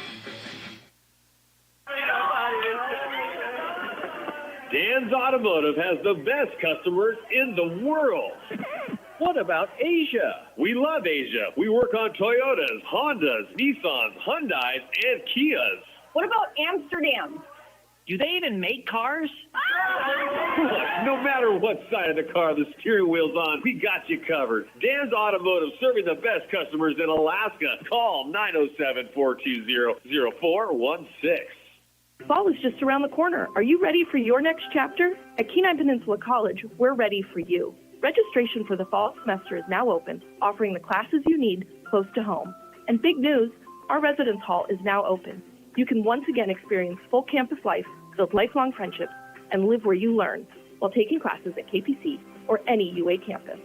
Speaker 12: Dan's Automotive has the best customers in the world. What about Asia? We love Asia. We work on Toyotas, Hondas, Nissans, Hyundais, and Kias.
Speaker 13: What about Amsterdam? Do they even make cars?
Speaker 12: No matter what side of the car the steering wheel's on, we got you covered. Dan's Automotive, serving the best customers in Alaska. Call 907-420-0416.
Speaker 11: Fall is just around the corner. Are you ready for your next chapter? At Kenai Peninsula College, we're ready for you. Registration for the fall semester is now open, offering the classes you need close to home. And big news, our residence hall is now open. You can once again experience full campus life, build lifelong friendships, and live where you learn while taking classes at KPC or any UA campus.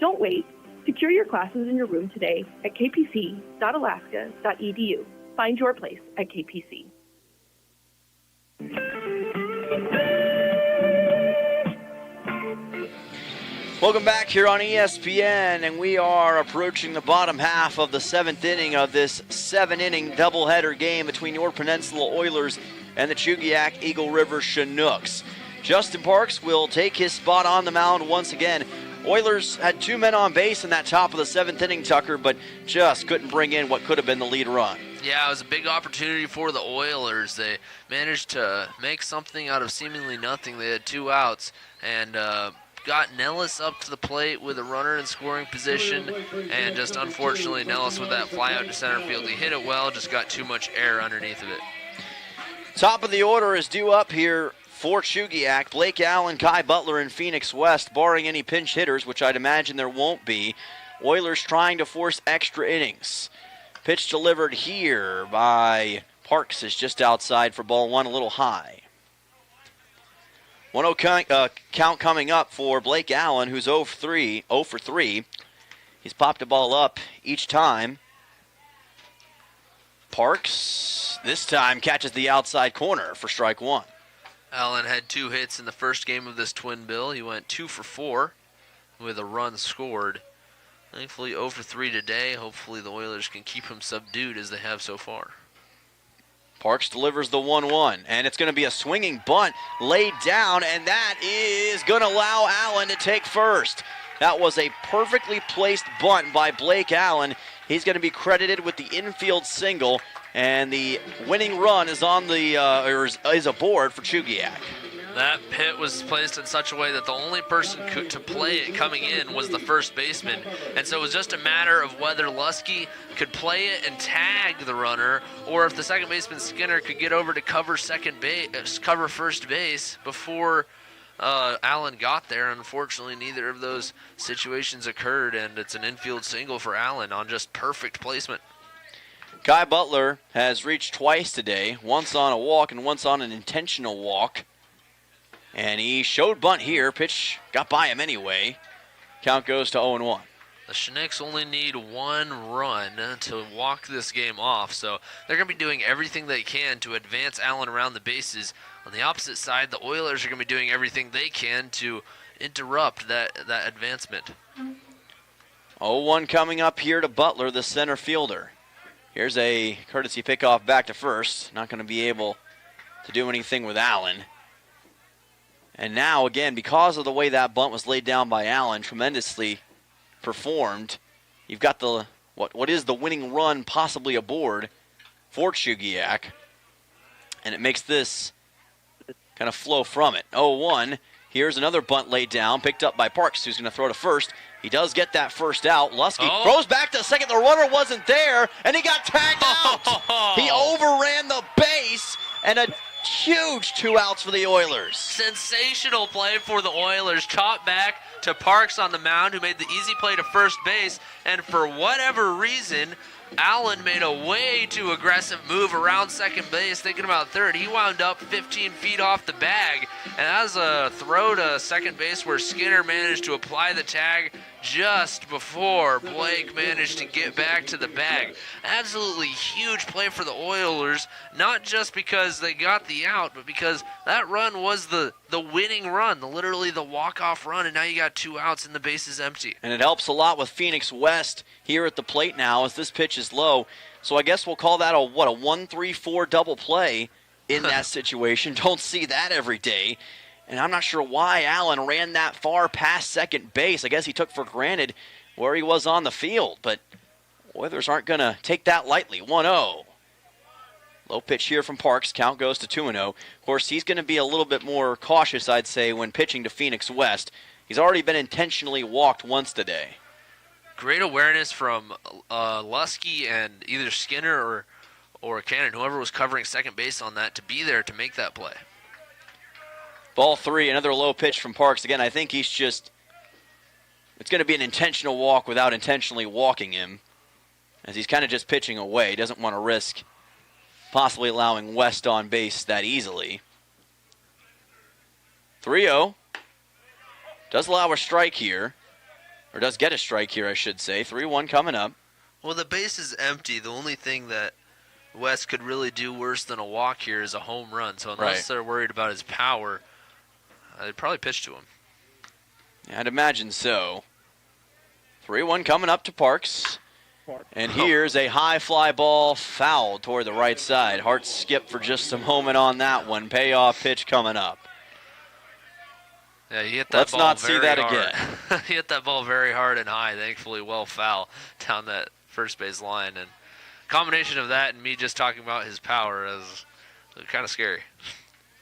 Speaker 11: Don't wait. Secure your classes in your room today at kpc.alaska.edu. Find your place at KPC.
Speaker 1: Welcome back here on ESPN, and we are approaching the bottom half of the 7th inning of this 7-inning doubleheader game between your Peninsula Oilers and the Chugiak Eagle River Chinooks. Justin Parks will take his spot on the mound once again. Oilers had 2 men on base in that top of the 7th inning, Tucker, but just couldn't bring in what could have been the lead run.
Speaker 2: Yeah, it was a big opportunity for the Oilers. They managed to make something out of seemingly nothing. They had 2 outs and got Nellis up to the plate with a runner in scoring position, and just unfortunately Nellis with that fly out to center field. He hit it well, just got too much air underneath of it.
Speaker 1: Top of the order is due up here for Chugiak. Blake Allen, Kai Butler, and Phoenix West, barring any pinch hitters, which I'd imagine there won't be. Oilers trying to force extra innings. Pitch delivered here by Parks is just outside for ball 1, a little high. 1-0 count coming up for Blake Allen, who's 0 for 3. He's popped the ball up each time. Parks, this time, catches the outside corner for strike 1.
Speaker 2: Allen had 2 hits in the first game of this twin bill. He went 2 for 4 with a run scored. Thankfully 0 for 3 today. Hopefully the Oilers can keep him subdued as they have so far.
Speaker 1: Parks delivers the 1-1, and it's going to be a swinging bunt laid down, and that is going to allow Allen to take first. That was a perfectly placed bunt by Blake Allen. He's going to be credited with the infield single, and the winning run is on the is aboard for Chugiak.
Speaker 2: That hit was placed in such a way that the only person to play it coming in was the first baseman. And so it was just a matter of whether Lusky could play it and tag the runner, or if the second baseman Skinner could get over to cover first base before Allen got there. Unfortunately, neither of those situations occurred, and it's an infield single for Allen on just perfect placement.
Speaker 1: Kai Butler has reached twice today, once on a walk and once on an intentional walk. And he showed bunt here. Pitch got by him anyway. Count goes to 0-1.
Speaker 2: The Chinooks only need 1 run to walk this game off, so they're going to be doing everything they can to advance Allen around the bases. On the opposite side, the Oilers are going to be doing everything they can to interrupt that advancement.
Speaker 1: 0-1 coming up here to Butler, the center fielder. Here's a courtesy pickoff back to first. Not going to be able to do anything with Allen. And now, again, because of the way that bunt was laid down by Allen, tremendously performed, you've got the what is the winning run possibly aboard for Chugiak. And it makes this kind of flow from it. 0-1. Here's another bunt laid down, picked up by Parks, who's going to throw to first. He does get that first out. Lusky throws back to second. The runner wasn't there, and he got tagged out. He overran the base, and a huge 2 outs for the Oilers.
Speaker 2: Sensational play for the Oilers. Chop back to Parks on the mound, who made the easy play to first base. And for whatever reason, Allen made a way too aggressive move around second base, thinking about third. He wound up 15 feet off the bag. And that was a throw to second base where Skinner managed to apply the tag just before Blake managed to get back to the bag. Absolutely huge play for the Oilers, not just because they got the out, but because that run was the winning run, literally the walk-off run, and now you got 2 outs and the base is empty.
Speaker 1: And it helps a lot with Phoenix West here at the plate now as this pitch is low. So I guess we'll call that a 1-3-4 double play in that situation. Don't see that every day. And I'm not sure why Allen ran that far past second base. I guess he took for granted where he was on the field. But Oilers aren't going to take that lightly. 1-0. Low pitch here from Parks. Count goes to 2-0. Of course, he's going to be a little bit more cautious, I'd say, when pitching to Phoenix West. He's already been intentionally walked once today.
Speaker 2: Great awareness from Lusky and either Skinner or Cannon, whoever was covering second base on that, to be there to make that play.
Speaker 1: Ball 3, another low pitch from Parks. Again, I think it's going to be an intentional walk without intentionally walking him, as he's kind of just pitching away. He doesn't want to risk possibly allowing West on base that easily. 3-0. Does allow a strike here, or does get a strike here, I should say. 3-1 coming up.
Speaker 2: Well, the base is empty. The only thing that West could really do worse than a walk here is a home run. So unless they're worried about his power, they'd probably pitch to him.
Speaker 1: Yeah, I'd imagine so. 3-1 coming up to Parks. And here's a high fly ball foul toward the right side. Hart skipped for just a moment on that one. Payoff pitch coming up.
Speaker 2: Yeah, he hit that
Speaker 1: Let's
Speaker 2: ball
Speaker 1: not see that
Speaker 2: hard.
Speaker 1: again.
Speaker 2: He hit that ball very hard and high, thankfully well foul down that first base line. And combination of that and me just talking about his power is kind of scary.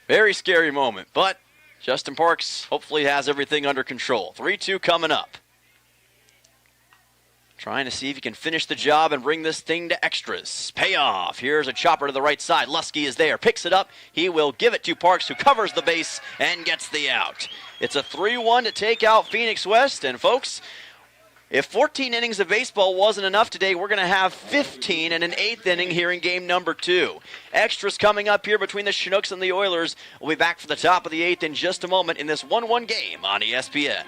Speaker 1: Very scary moment, but Justin Parks hopefully has everything under control. 3-2 coming up. Trying to see if he can finish the job and bring this thing to extras. Payoff. Here's a chopper to the right side. Lusky is there. Picks it up. He will give it to Parks, who covers the base and gets the out. It's a 3-1 to take out Phoenix West. And, folks, if 14 innings of baseball wasn't enough today, we're going to have 15 and an 8th inning here in game number 2. Extras coming up here between the Chinooks and the Oilers. We'll be back for the top of the 8th in just a moment in this 1-1 game on ESPN.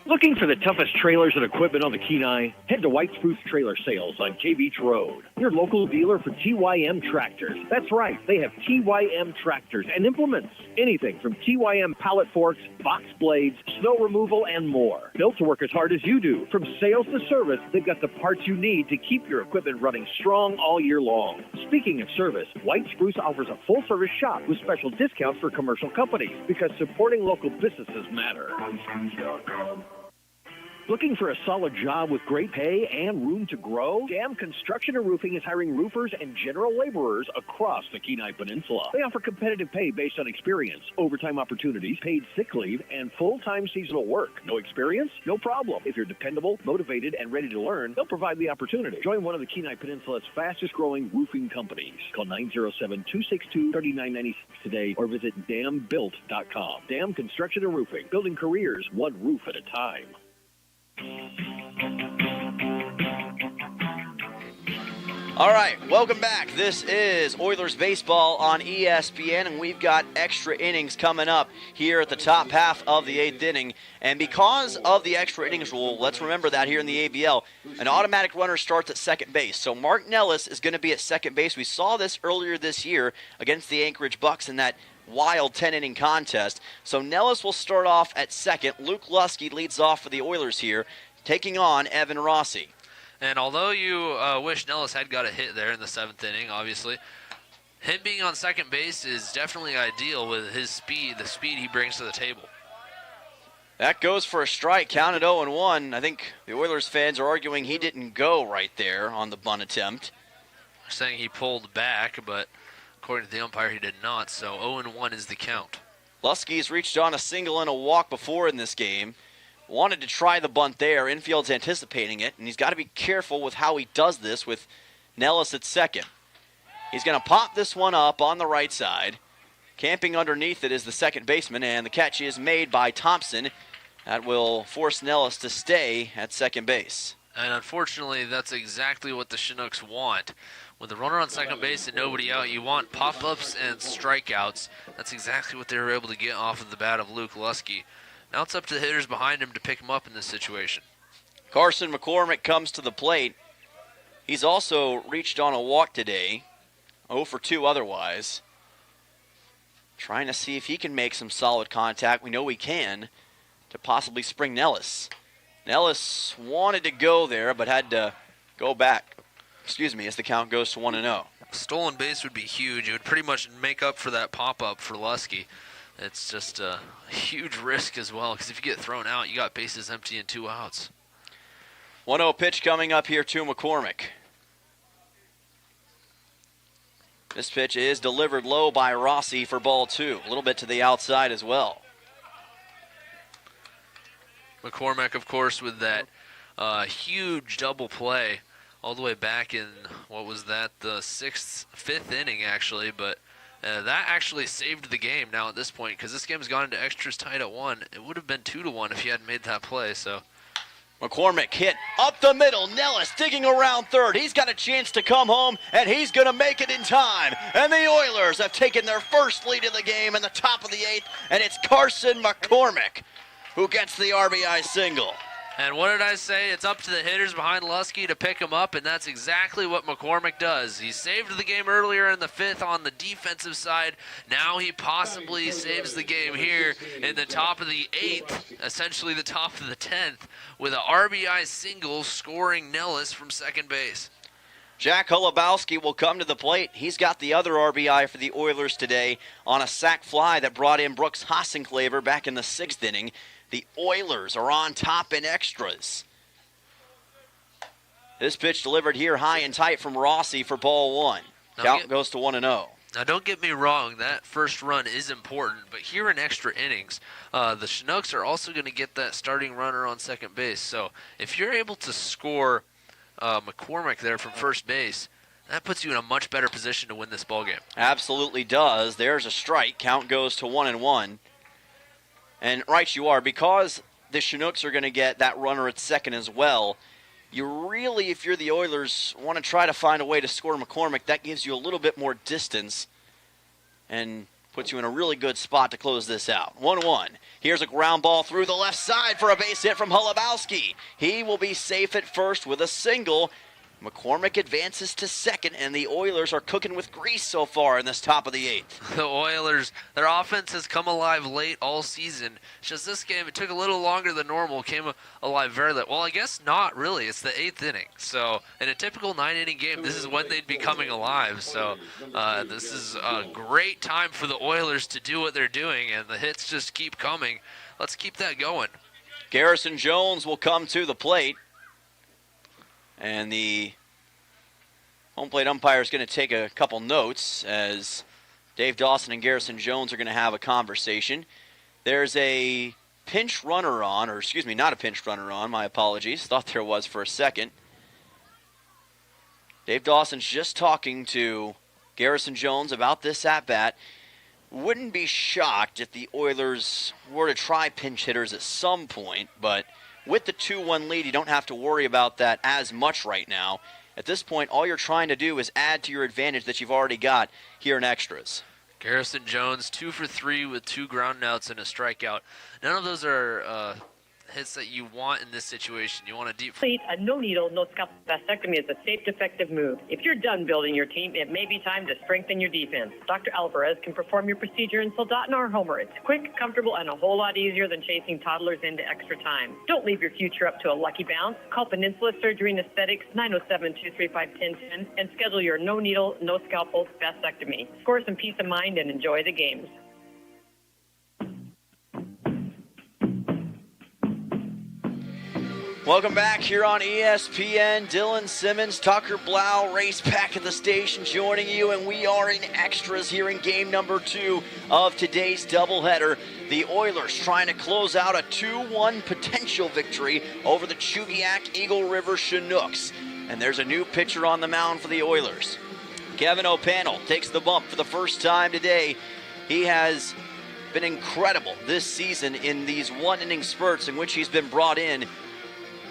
Speaker 12: Looking for the toughest trailers and equipment on the Kenai? Head to White Spruce Trailer Sales on K Beach Road, your local dealer for TYM tractors. That's right, they have TYM tractors and implements. Anything from TYM pallet forks, box blades, snow removal, and more. Built to work as hard as you do. From sales to service, they've got the parts you need to keep your equipment running strong all year long. Speaking of service, White Spruce offers a full-service shop with special discounts for commercial companies because supporting local businesses matter. Looking for a solid job with great pay and room to grow? Dam Construction and Roofing is hiring roofers and general laborers across the Kenai Peninsula. They offer competitive pay based on experience, overtime opportunities, paid sick leave, and full-time seasonal work. No experience? No problem. If you're dependable, motivated, and ready to learn, they'll provide the opportunity. Join one of the Kenai Peninsula's fastest-growing roofing companies. Call 907-262-3996 today or visit dambuilt.com. Dam Construction and Roofing, building careers one roof at a time.
Speaker 1: All right, welcome back. This is Oilers Baseball on ESPN, and we've got extra innings coming up here at the top half of the 8th inning. And because of the extra innings rule, let's remember that here in the ABL, an automatic runner starts at second base. So Mark Nellis is going to be at second base. We saw this earlier this year against the Anchorage Bucks in that wild 10-inning contest. So Nellis will start off at second. Luke Lusky leads off for the Oilers here, taking on Evan Rossi.
Speaker 2: And although you wish Nellis had got a hit there in the 7th inning, obviously, him being on second base is definitely ideal with his speed, the speed he brings to the table.
Speaker 1: That goes for a strike, counted 0-1. I think the Oilers fans are arguing he didn't go right there on the bunt attempt.
Speaker 2: They're saying he pulled back, but according to the umpire, he did not, so 0-1 is the count.
Speaker 1: Lusky's reached on a single and a walk before in this game. Wanted to try the bunt there. Infield's anticipating it, and he's got to be careful with how he does this with Nellis at second. He's going to pop this one up on the right side. Camping underneath it is the second baseman, and the catch is made by Thompson. That will force Nellis to stay at second base.
Speaker 2: And unfortunately, that's exactly what the Chinooks want. With the runner on second base and nobody out, you want pop-ups and strikeouts. That's exactly what they were able to get off of the bat of Luke Lusky. Now it's up to the hitters behind him to pick him up in this situation.
Speaker 1: Carson McCormick comes to the plate. He's also reached on a walk today. 0 for 2 otherwise. Trying to see if he can make some solid contact. We know he can to possibly spring Nellis. Nellis wanted to go there but had to go back. As the count goes to 1-0.
Speaker 2: Stolen base would be huge. It would pretty much make up for that pop-up for Lusky. It's just a huge risk as well, because if you get thrown out, you got bases empty and 2 outs.
Speaker 1: 1-0 pitch coming up here to McCormick. This pitch is delivered low by Rossi for ball 2. A little bit to the outside as well.
Speaker 2: McCormick, of course, with that huge double play all the way back in, what was that, the 5th inning, actually. But that actually saved the game now at this point, because this game has gone into extras tied at 1. It would have been 2-1 if he hadn't made that play, so.
Speaker 1: McCormick hit up the middle. Nellis digging around third. He's got a chance to come home, and he's going to make it in time. And the Oilers have taken their first lead of the game in the top of the 8th, and it's Carson McCormick who gets the RBI single.
Speaker 2: And what did I say? It's up to the hitters behind Lusky to pick him up, and that's exactly what McCormick does. He saved the game earlier in the 5th on the defensive side. Now he possibly saves the game here in the top of the 8th, essentially the top of the 10th, with an RBI single scoring Nellis from second base.
Speaker 1: Jack Holubowski will come to the plate. He's got the other RBI for the Oilers today on a sac fly that brought in Brooks Hassenclaver back in the 6th inning. The Oilers are on top in extras. This pitch delivered here high and tight from Rossi for ball 1. Count goes to 1-0.
Speaker 2: Now, don't get me wrong, that first run is important, but here in extra innings, the Chinooks are also going to get that starting runner on second base. So if you're able to score McCormick there from first base, that puts you in a much better position to win this ballgame.
Speaker 1: Absolutely does. There's a strike. Count goes to 1-1. And right you are, because the Chinooks are going to get that runner at second as well, you really, if you're the Oilers, want to try to find a way to score McCormick. That gives you a little bit more distance and puts you in a really good spot to close this out. 1-1. Here's a ground ball through the left side for a base hit from Holubowski. He will be safe at first with a single. McCormick advances to second, and the Oilers are cooking with grease so far in this top of the 8th.
Speaker 2: The Oilers, their offense has come alive late all season. It's just this game, it took a little longer than normal, came alive very late. Well, I guess not really. It's the 8th inning. So in a typical 9-inning game, this is when they'd be coming alive. So this is a great time for the Oilers to do what they're doing, and the hits just keep coming. Let's keep that going.
Speaker 1: Garrison Jones will come to the plate. And the home plate umpire is going to take a couple notes as Dave Dawson and Garrison Jones are going to have a conversation. There's a pinch runner on, or excuse me, not a pinch runner on, my apologies. Thought there was for a second. Dave Dawson's just talking to Garrison Jones about this at-bat. Wouldn't be shocked if the Oilers were to try pinch hitters at some point, but with the 2-1 lead, you don't have to worry about that as much right now. At this point, all you're trying to do is add to your advantage that you've already got here in extras.
Speaker 2: Garrison Jones, 2 for 3 with 2 ground outs and a strikeout. None of those are hits that you want in this situation. You want a deep...
Speaker 13: A no-needle, no-scalpel vasectomy is a safe, effective move. If you're done building your team, it may be time to strengthen your defense. Dr. Alvarez can perform your procedure in Soldotna or Homer. It's quick, comfortable, and a whole lot easier than chasing toddlers into extra time. Don't leave your future up to a lucky bounce. Call Peninsula Surgery and Aesthetics 907-235-1010 and schedule your no-needle, no-scalpel vasectomy. Score some peace of mind and enjoy the games.
Speaker 1: Welcome back here on ESPN. Dylan Simmons, Tucker Blau, race back at the station joining you, and we are in extras here in game number 2 of today's doubleheader. The Oilers trying to close out a 2-1 potential victory over the Chugiak-Eagle River Chinooks. And there's a new pitcher on the mound for the Oilers. Kevin O'Pannell takes the bump for the first time today. He has been incredible this season in these one-inning spurts in which he's been brought in,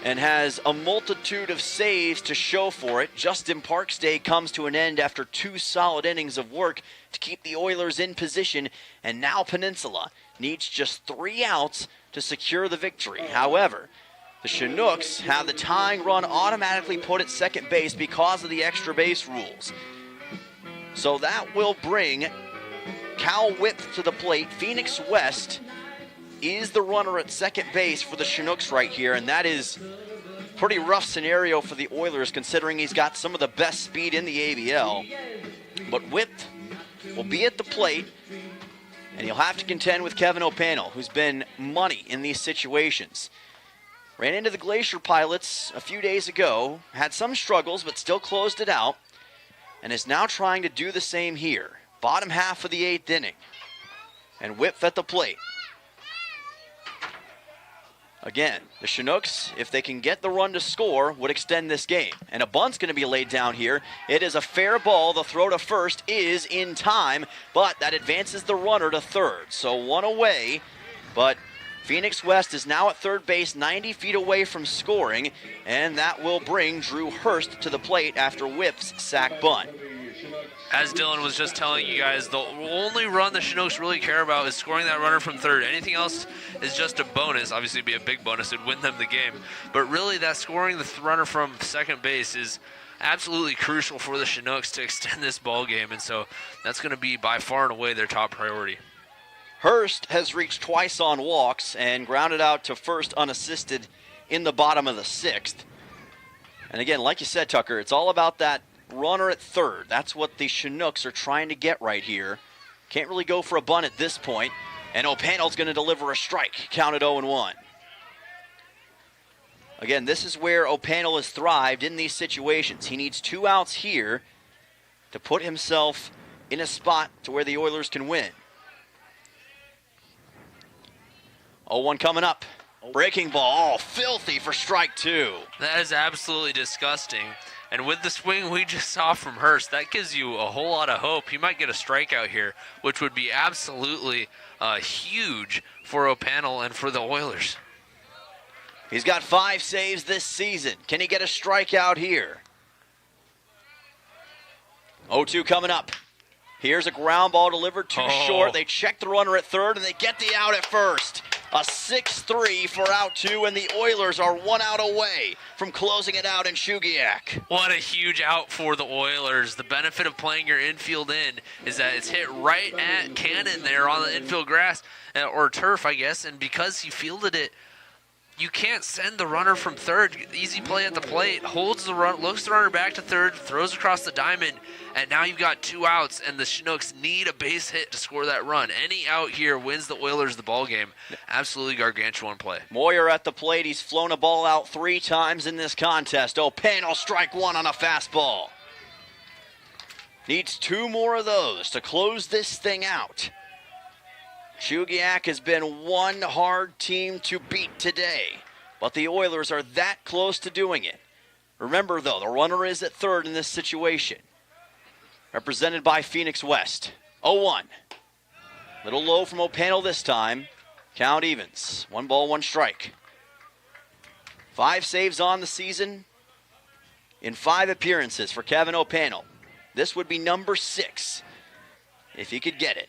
Speaker 1: and has a multitude of saves to show for it. Justin Park's day comes to an end after 2 solid innings of work to keep the Oilers in position, and now Peninsula needs just 3 outs to secure the victory. However, the Chinooks have the tying run automatically put at second base because of the extra base rules. So that will bring Cal Whip to the plate. Phoenix West is the runner at second base for the Chinooks right here, and that is a pretty rough scenario for the Oilers considering he's got some of the best speed in the ABL. But Whip will be at the plate, and he'll have to contend with Kevin O'Pannell, who's been money in these situations. Ran into the Glacier Pilots a few days ago, had some struggles but still closed it out, and is now trying to do the same here. Bottom half of the 8th inning, and Whip at the plate. Again, the Chinooks, if they can get the run to score, would extend this game. And a bunt's going to be laid down here. It is a fair ball. The throw to first is in time, but that advances the runner to third. So 1 away, but Phoenix West is now at third base, 90 feet away from scoring, and that will bring Drew Hurst to the plate after Whip's sac bunt.
Speaker 2: As Dylan was just telling you guys, the only run the Chinooks really care about is scoring that runner from third. Anything else is just a bonus. Obviously, it'd be a big bonus. It'd win them the game. But really, that scoring the runner from second base is absolutely crucial for the Chinooks to extend this ball game. And so that's going to be by far and away their top priority.
Speaker 1: Hurst has reached twice on walks and grounded out to first unassisted in the bottom of the 6th. And again, like you said, Tucker, it's all about that runner at third. That's what the Chinooks are trying to get right here. Can't really go for a bunt at this point. And O'Panel's going to deliver a strike. Counted 0-1. Again, this is where O'Panel has thrived in these situations. He needs 2 outs here to put himself in a spot to where the Oilers can win. 0-1 coming up. Breaking ball, filthy for strike 2.
Speaker 2: That is absolutely disgusting. And with the swing we just saw from Hurst, that gives you a whole lot of hope. He might get a strikeout here, which would be absolutely huge for O'Panel and for the Oilers.
Speaker 1: He's got 5 saves this season. Can he get a strikeout here? 0-2 coming up. Here's a ground ball delivered too short. They check the runner at third, and they get the out at first. A 6-3 for out 2, and the Oilers are 1 out away from closing it out in Chugiak.
Speaker 2: What a huge out for the Oilers. The benefit of playing your infield in is that it's hit right at Cannon there on the infield grass, or turf, I guess, and because he fielded it, you can't send the runner from third. Easy play at the plate, holds the run, looks the runner back to third, throws across the diamond, and now you've got 2 outs, and the Chinooks need a base hit to score that run. Any out here wins the Oilers the ball game. Absolutely gargantuan play.
Speaker 1: Moyer at the plate. He's flown a ball out 3 times in this contest. O'Panel strike 1 on a fastball. Needs 2 more of those to close this thing out. Chugiak has been one hard team to beat today, but the Oilers are that close to doing it. Remember, though, the runner is at third in this situation. Represented by Phoenix West. 0-1. Little low from O'Panel this time. Count evens. 1 ball, 1 strike. 5 saves on the season in 5 appearances for Kevin O'Panel. This would be number 6 if he could get it.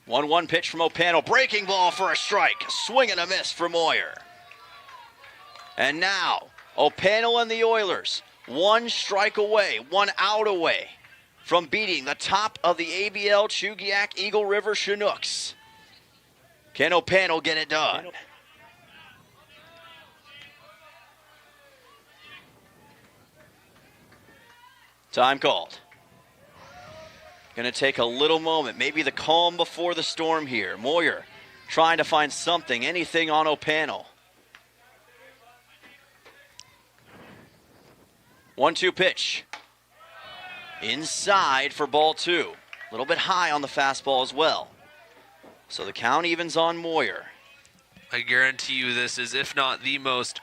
Speaker 1: 1-1 pitch from O'Panel. Breaking ball for a strike. Swing and a miss for Moyer. And now, O'Panel and the Oilers, 1 strike away, 1 out away from beating the top of the ABL Chugiak-Eagle River Chinooks. Can O'Panel get it done? Time called. Going to take a little moment, maybe the calm before the storm here. Moyer trying to find something, anything on O'Panel. 1-2 pitch. Inside for ball 2. A little bit high on the fastball as well. So the count evens on Moyer.
Speaker 2: I guarantee you this is, if not the most,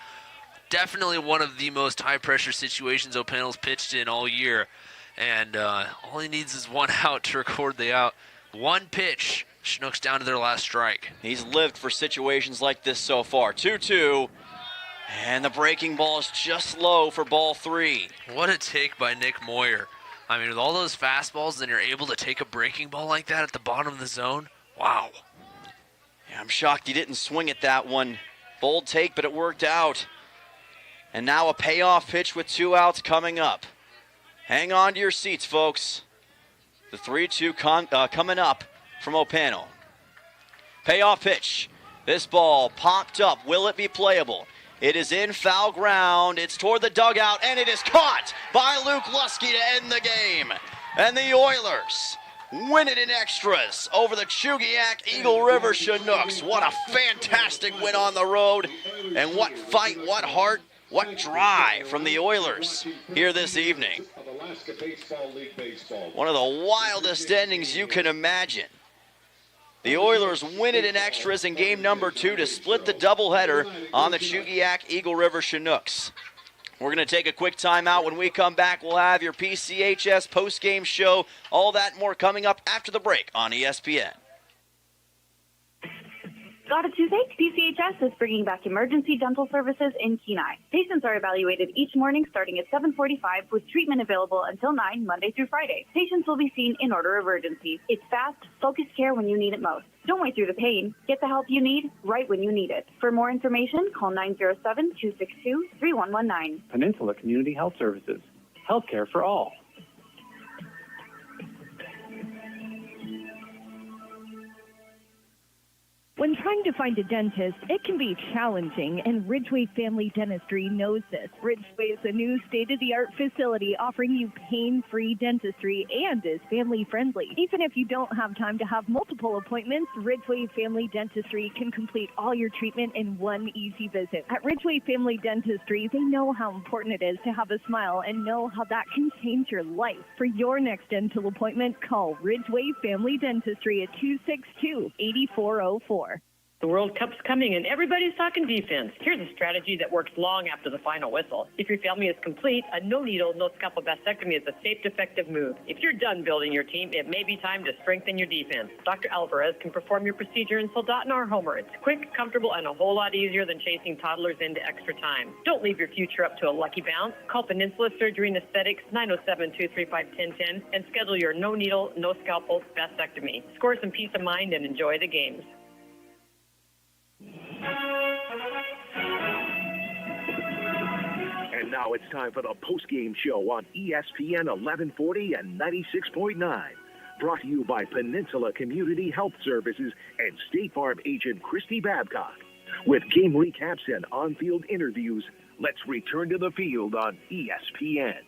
Speaker 2: definitely one of the most high-pressure situations O'Panel's pitched in all year. And all he needs is 1 out to record the out. 1 pitch. Chinooks down to their last strike.
Speaker 1: He's lived for situations like this so far. 2-2. And the breaking ball is just low for ball 3.
Speaker 2: What a take by Nick Moyer. I mean, with all those fastballs, then you're able to take a breaking ball like that at the bottom of the zone. Wow.
Speaker 1: Yeah, I'm shocked he didn't swing at that one. Bold take, but it worked out. And now a payoff pitch with 2 outs coming up. Hang on to your seats, folks. The 3-2 coming up from O'Panel. Payoff pitch. This ball popped up. Will it be playable? It is in foul ground. It's toward the dugout, and it is caught by Luke Lusky to end the game. And the Oilers win it in extras over the Chugiak-Eagle River Chinooks. What a fantastic win on the road. And what fight, what heart, what drive from the Oilers here this evening. One of the wildest endings you can imagine. The Oilers win it in extras in game number 2 to split the doubleheader on the Chugiak-Eagle River Chinooks. We're going to take a quick timeout. When we come back, we'll have your PCHS post-game show. All that and more coming up after the break on ESPN.
Speaker 3: Got a toothache? PCHS is bringing back emergency dental services in Kenai. Patients are evaluated each morning starting at 7:45 with treatment available until 9 Monday through Friday. Patients will be seen in order of urgency. It's fast, focused care when you need it most. Don't wait through the pain. Get the help you need right when you need it. For more information, call 907-262-3119.
Speaker 8: Peninsula Community Health Services. Healthcare for all.
Speaker 11: When trying to find a dentist, it can be challenging, and Ridgeway Family Dentistry knows this. Ridgeway is a new state-of-the-art facility offering you pain-free dentistry and is family-friendly. Even if you don't have time to have multiple appointments, Ridgeway Family Dentistry can complete all your treatment in one easy visit. At Ridgeway Family Dentistry, they know how important it is to have a smile and know how that can change your life. For your next dental appointment, call Ridgeway Family Dentistry at 262-8404.
Speaker 13: The World Cup's coming and everybody's talking defense. Here's a strategy that works long after the final whistle. If your family is complete, a no-needle, no-scalpel vasectomy is a safe, effective move. If you're done building your team, it may be time to strengthen your defense. Dr. Alvarez can perform your procedure in Soldotna or Homer. It's quick, comfortable, and a whole lot easier than chasing toddlers into extra time. Don't leave your future up to a lucky bounce. Call Peninsula Surgery and Aesthetics 907-235-1010 and schedule your no-needle, no-scalpel vasectomy. Score some peace of mind and enjoy the games.
Speaker 5: And now it's time for the post-game show on ESPN 1140 and 96.9. Brought to you by Peninsula Community Health Services and State Farm agent Christy Babcock. With game recaps and on-field interviews, let's return to the field on ESPN.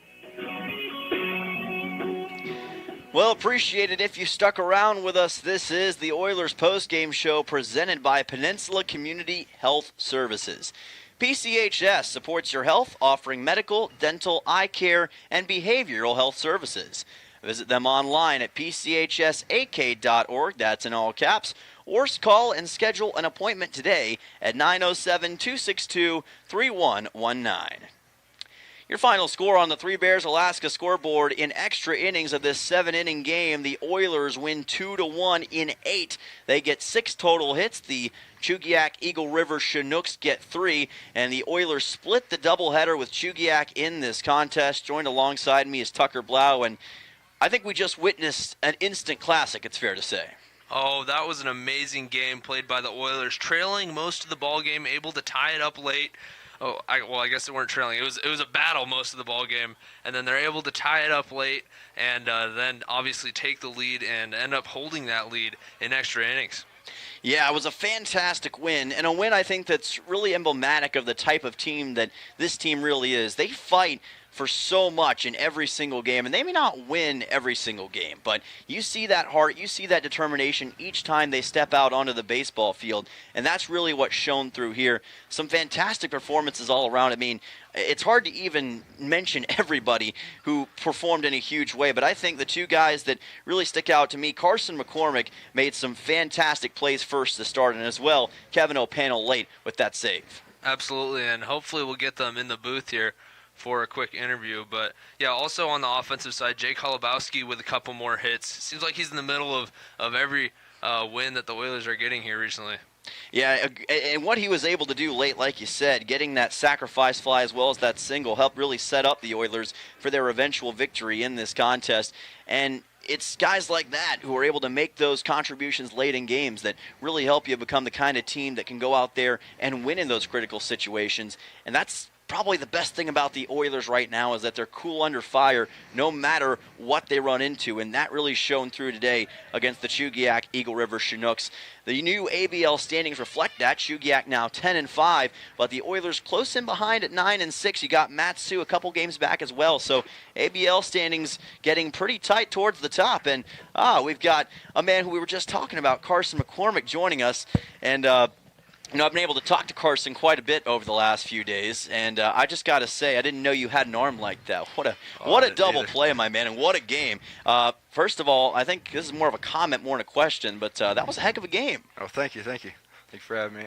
Speaker 1: Well, appreciate it if you stuck around with us. This is the Oilers postgame show presented by Peninsula Community Health Services. PCHS supports your health, offering medical, dental, eye care, and behavioral health services. Visit them online at pchsak.org, that's in all caps, or call and schedule an appointment today at 907-262-3119. Your final score on the Three Bears Alaska scoreboard in extra innings of this 7-inning game, the Oilers win 2-1 in 8. They get 6 total hits. The Chugiak-Eagle River Chinooks get 3, and the Oilers split the doubleheader with Chugiak in this contest. Joined alongside me is Tucker Blau, and I think we just witnessed an instant classic, it's fair to say.
Speaker 2: Oh, that was an amazing game played by the Oilers, trailing most of the ball game, able to tie it up late. I guess they weren't trailing. It was a battle most of the ball game, and then they're able to tie it up late, and then obviously take the lead and end up holding that lead in extra innings.
Speaker 1: Yeah, it was a fantastic win, and a win I think that's really emblematic of the type of team that this team really is. They fight for so much in every single game, and they may not win every single game, but you see that heart, you see that determination each time they step out onto the baseball field, and that's really what's shown through here. Some fantastic performances all around. I mean, it's hard to even mention everybody who performed in a huge way, but I think the two guys that really stick out to me, Carson McCormick made some fantastic plays first to start, and as well, Kevin O'Pannell late with that save.
Speaker 2: Absolutely, and hopefully we'll get them in the booth here for a quick interview. But yeah, also on the offensive side, Jake Holubowski with a couple more hits. Seems like he's in the middle of every win that the Oilers are getting here recently.
Speaker 1: Yeah, and what he was able to do late, like you said, getting that sacrifice fly as well as that single helped really set up the Oilers for their eventual victory in this contest. And it's guys like that who are able to make those contributions late in games that really help you become the kind of team that can go out there and win in those critical situations. And that's probably the best thing about the Oilers right now, is that they're cool under fire no matter what they run into, and that really shone through today against the Chugiak-Eagle River Chinooks. The new ABL standings reflect that. Chugiak now 10-5, but the Oilers close in behind at 9-6. You got Matsu a couple games back as well, so ABL standings getting pretty tight towards the top. And we've got a man who we were just talking about, Carson McCormick, joining us, and I've been able to talk to Carson quite a bit over the last few days, and I just got to say, I didn't know you had an arm like that. What a double play, my man, and what a game. First of all, I think this is more of a comment more than a question, but that was a heck of a game.
Speaker 14: Oh, thank you. Thank you for having me.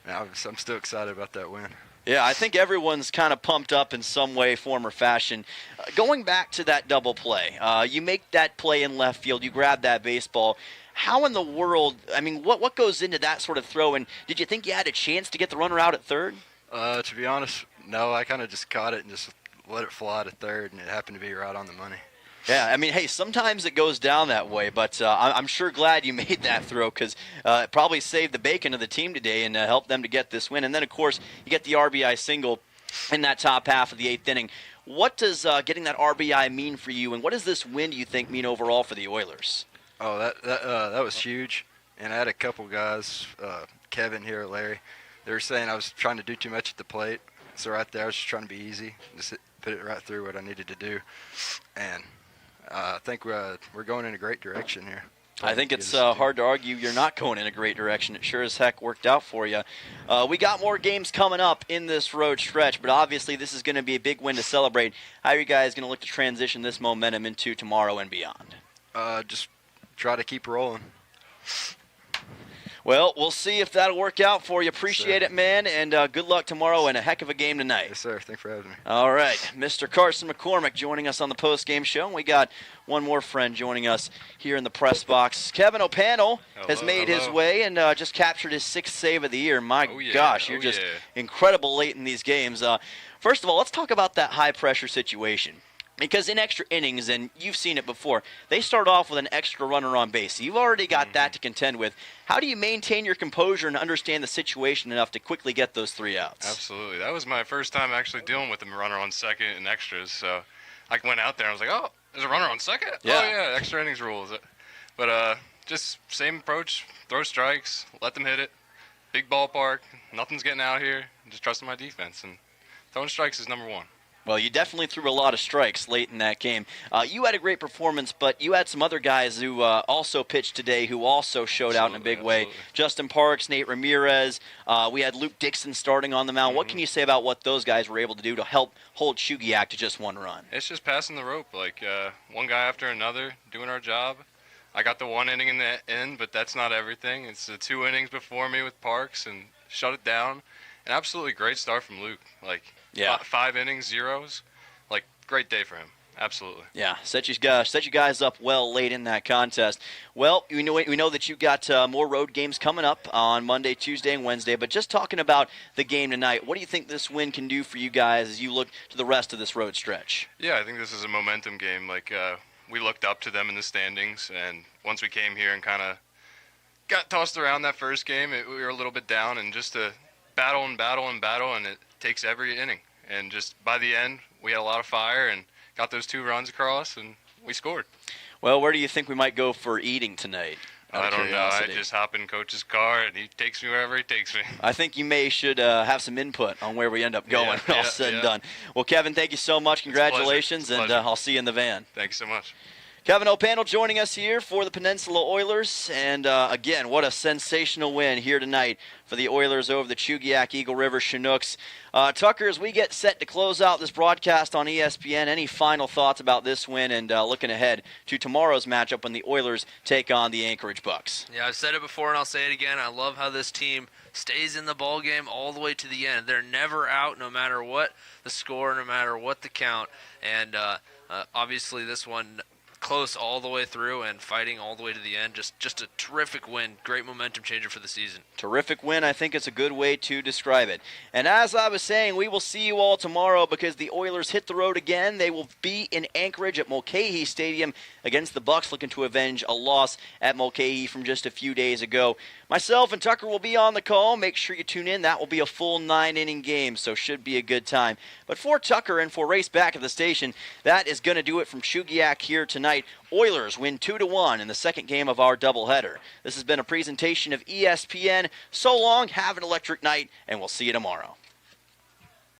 Speaker 14: I'm still excited about that win.
Speaker 1: Yeah, I think everyone's kind of pumped up in some way, form, or fashion. Going back to that double play, you make that play in left field, you grab that baseball. How in the world, I mean, what goes into that sort of throw, and did you think you had a chance to get the runner out at third?
Speaker 14: To be honest, no. I kind of just caught it and just let it fly to third, and it happened to be right on the money.
Speaker 1: Yeah, I mean, hey, sometimes it goes down that way, but I'm sure glad you made that throw, because it probably saved the bacon of the team today and helped them to get this win. And then, of course, you get the RBI single in that top half of the eighth inning. What does getting that RBI mean for you, and what does this win, do you think, mean overall for the Oilers?
Speaker 14: Oh, that was huge. And I had a couple guys, Kevin here, Larry, they were saying I was trying to do too much at the plate. So right there, I was just trying to be easy, just put it right through what I needed to do. And I think we're going in a great direction here.
Speaker 1: I think it's hard to argue you're not going in a great direction. It sure as heck worked out for you. We got more games coming up in this road stretch, but obviously this is going to be a big win to celebrate. How are you guys going to look to transition this momentum into tomorrow and beyond?
Speaker 14: Just try to keep rolling.
Speaker 1: Well, we'll see if that'll work out for you. Appreciate it, man, and good luck tomorrow and a heck of a game tonight.
Speaker 14: Yes, sir. Thanks for having me.
Speaker 1: All right. Mr. Carson McCormick joining us on the post-game show. And we got one more friend joining us here in the press box. Kevin O'Pannell has made his way and just captured his 6th save of the year. My gosh, you're just incredible late in these games. First of all, let's talk about that high-pressure situation. Because in extra innings, and you've seen it before, they start off with an extra runner on base. You've already got that to contend with. How do you maintain your composure and understand the situation enough to quickly get those 3 outs?
Speaker 15: Absolutely. That was my first time actually dealing with a runner on second and extras. So I went out there and I was like, oh, there's a runner on second?
Speaker 1: Yeah.
Speaker 15: Oh, yeah, extra innings rules. But just same approach, throw strikes, let them hit it. Big ballpark, nothing's getting out here. Just trusting my defense. And throwing strikes is number 1.
Speaker 1: Well, you definitely threw a lot of strikes late in that game. You had a great performance, but you had some other guys who also pitched today who also showed out in a big way. Justin Parks, Nate Ramirez. We had Luke Dixon starting on the mound. What can you say about what those guys were able to do to help hold Chugiak to just 1 run?
Speaker 15: It's just passing the rope, like one guy after another, doing our job. I got the 1 inning in the end, but that's not everything. It's the 2 innings before me with Parks and shut it down. An absolutely great start from Luke. Like, 5 innings, zeros. Like, great day for him. Absolutely.
Speaker 1: Yeah, set you guys up well late in that contest. Well, we know that you got more road games coming up on Monday, Tuesday, and Wednesday, but just talking about the game tonight, what do you think this win can do for you guys as you look to the rest of this road stretch?
Speaker 15: Yeah, I think this is a momentum game. Like, we looked up to them in the standings, and once we came here and kind of got tossed around that first game, we were a little bit down, and just to battle and battle and battle, and it takes every inning. And just by the end, we had a lot of fire and got those 2 runs across, and we scored.
Speaker 1: Well, where do you think we might go for eating tonight?
Speaker 15: I don't know. I just hop in Coach's car, and he takes me wherever he takes me.
Speaker 1: I think you should have some input on where we end up going all said and done. Well, Kevin, thank you so much. Congratulations, and I'll see you in the van.
Speaker 15: Thanks so much.
Speaker 1: Kevin O'Pannell joining us here for the Peninsula Oilers. And, again, what a sensational win here tonight for the Oilers over the Chugiak-Eagle River Chinooks. Tucker, as we get set to close out this broadcast on ESPN, any final thoughts about this win and looking ahead to tomorrow's matchup when the Oilers take on the Anchorage Bucks?
Speaker 2: Yeah, I've said it before and I'll say it again. I love how this team stays in the ball game all the way to the end. They're never out no matter what the score, no matter what the count. And obviously this one close all the way through and fighting all the way to the end. Just a terrific win. Great momentum changer for the season.
Speaker 1: Terrific win. I think it's a good way to describe it. And as I was saying, we will see you all tomorrow because the Oilers hit the road again. They will be in Anchorage at Mulcahy Stadium against the Bucks, looking to avenge a loss at Mulcahy from just a few days ago. Myself and Tucker will be on the call. Make sure you tune in. That will be a full 9-inning game, so should be a good time. But for Tucker and for Race back at the station, that is going to do it from Chugiak here tonight. Oilers win 2-1 in the second game of our doubleheader. This has been a presentation of ESPN. So long, have an electric night, and we'll see you tomorrow.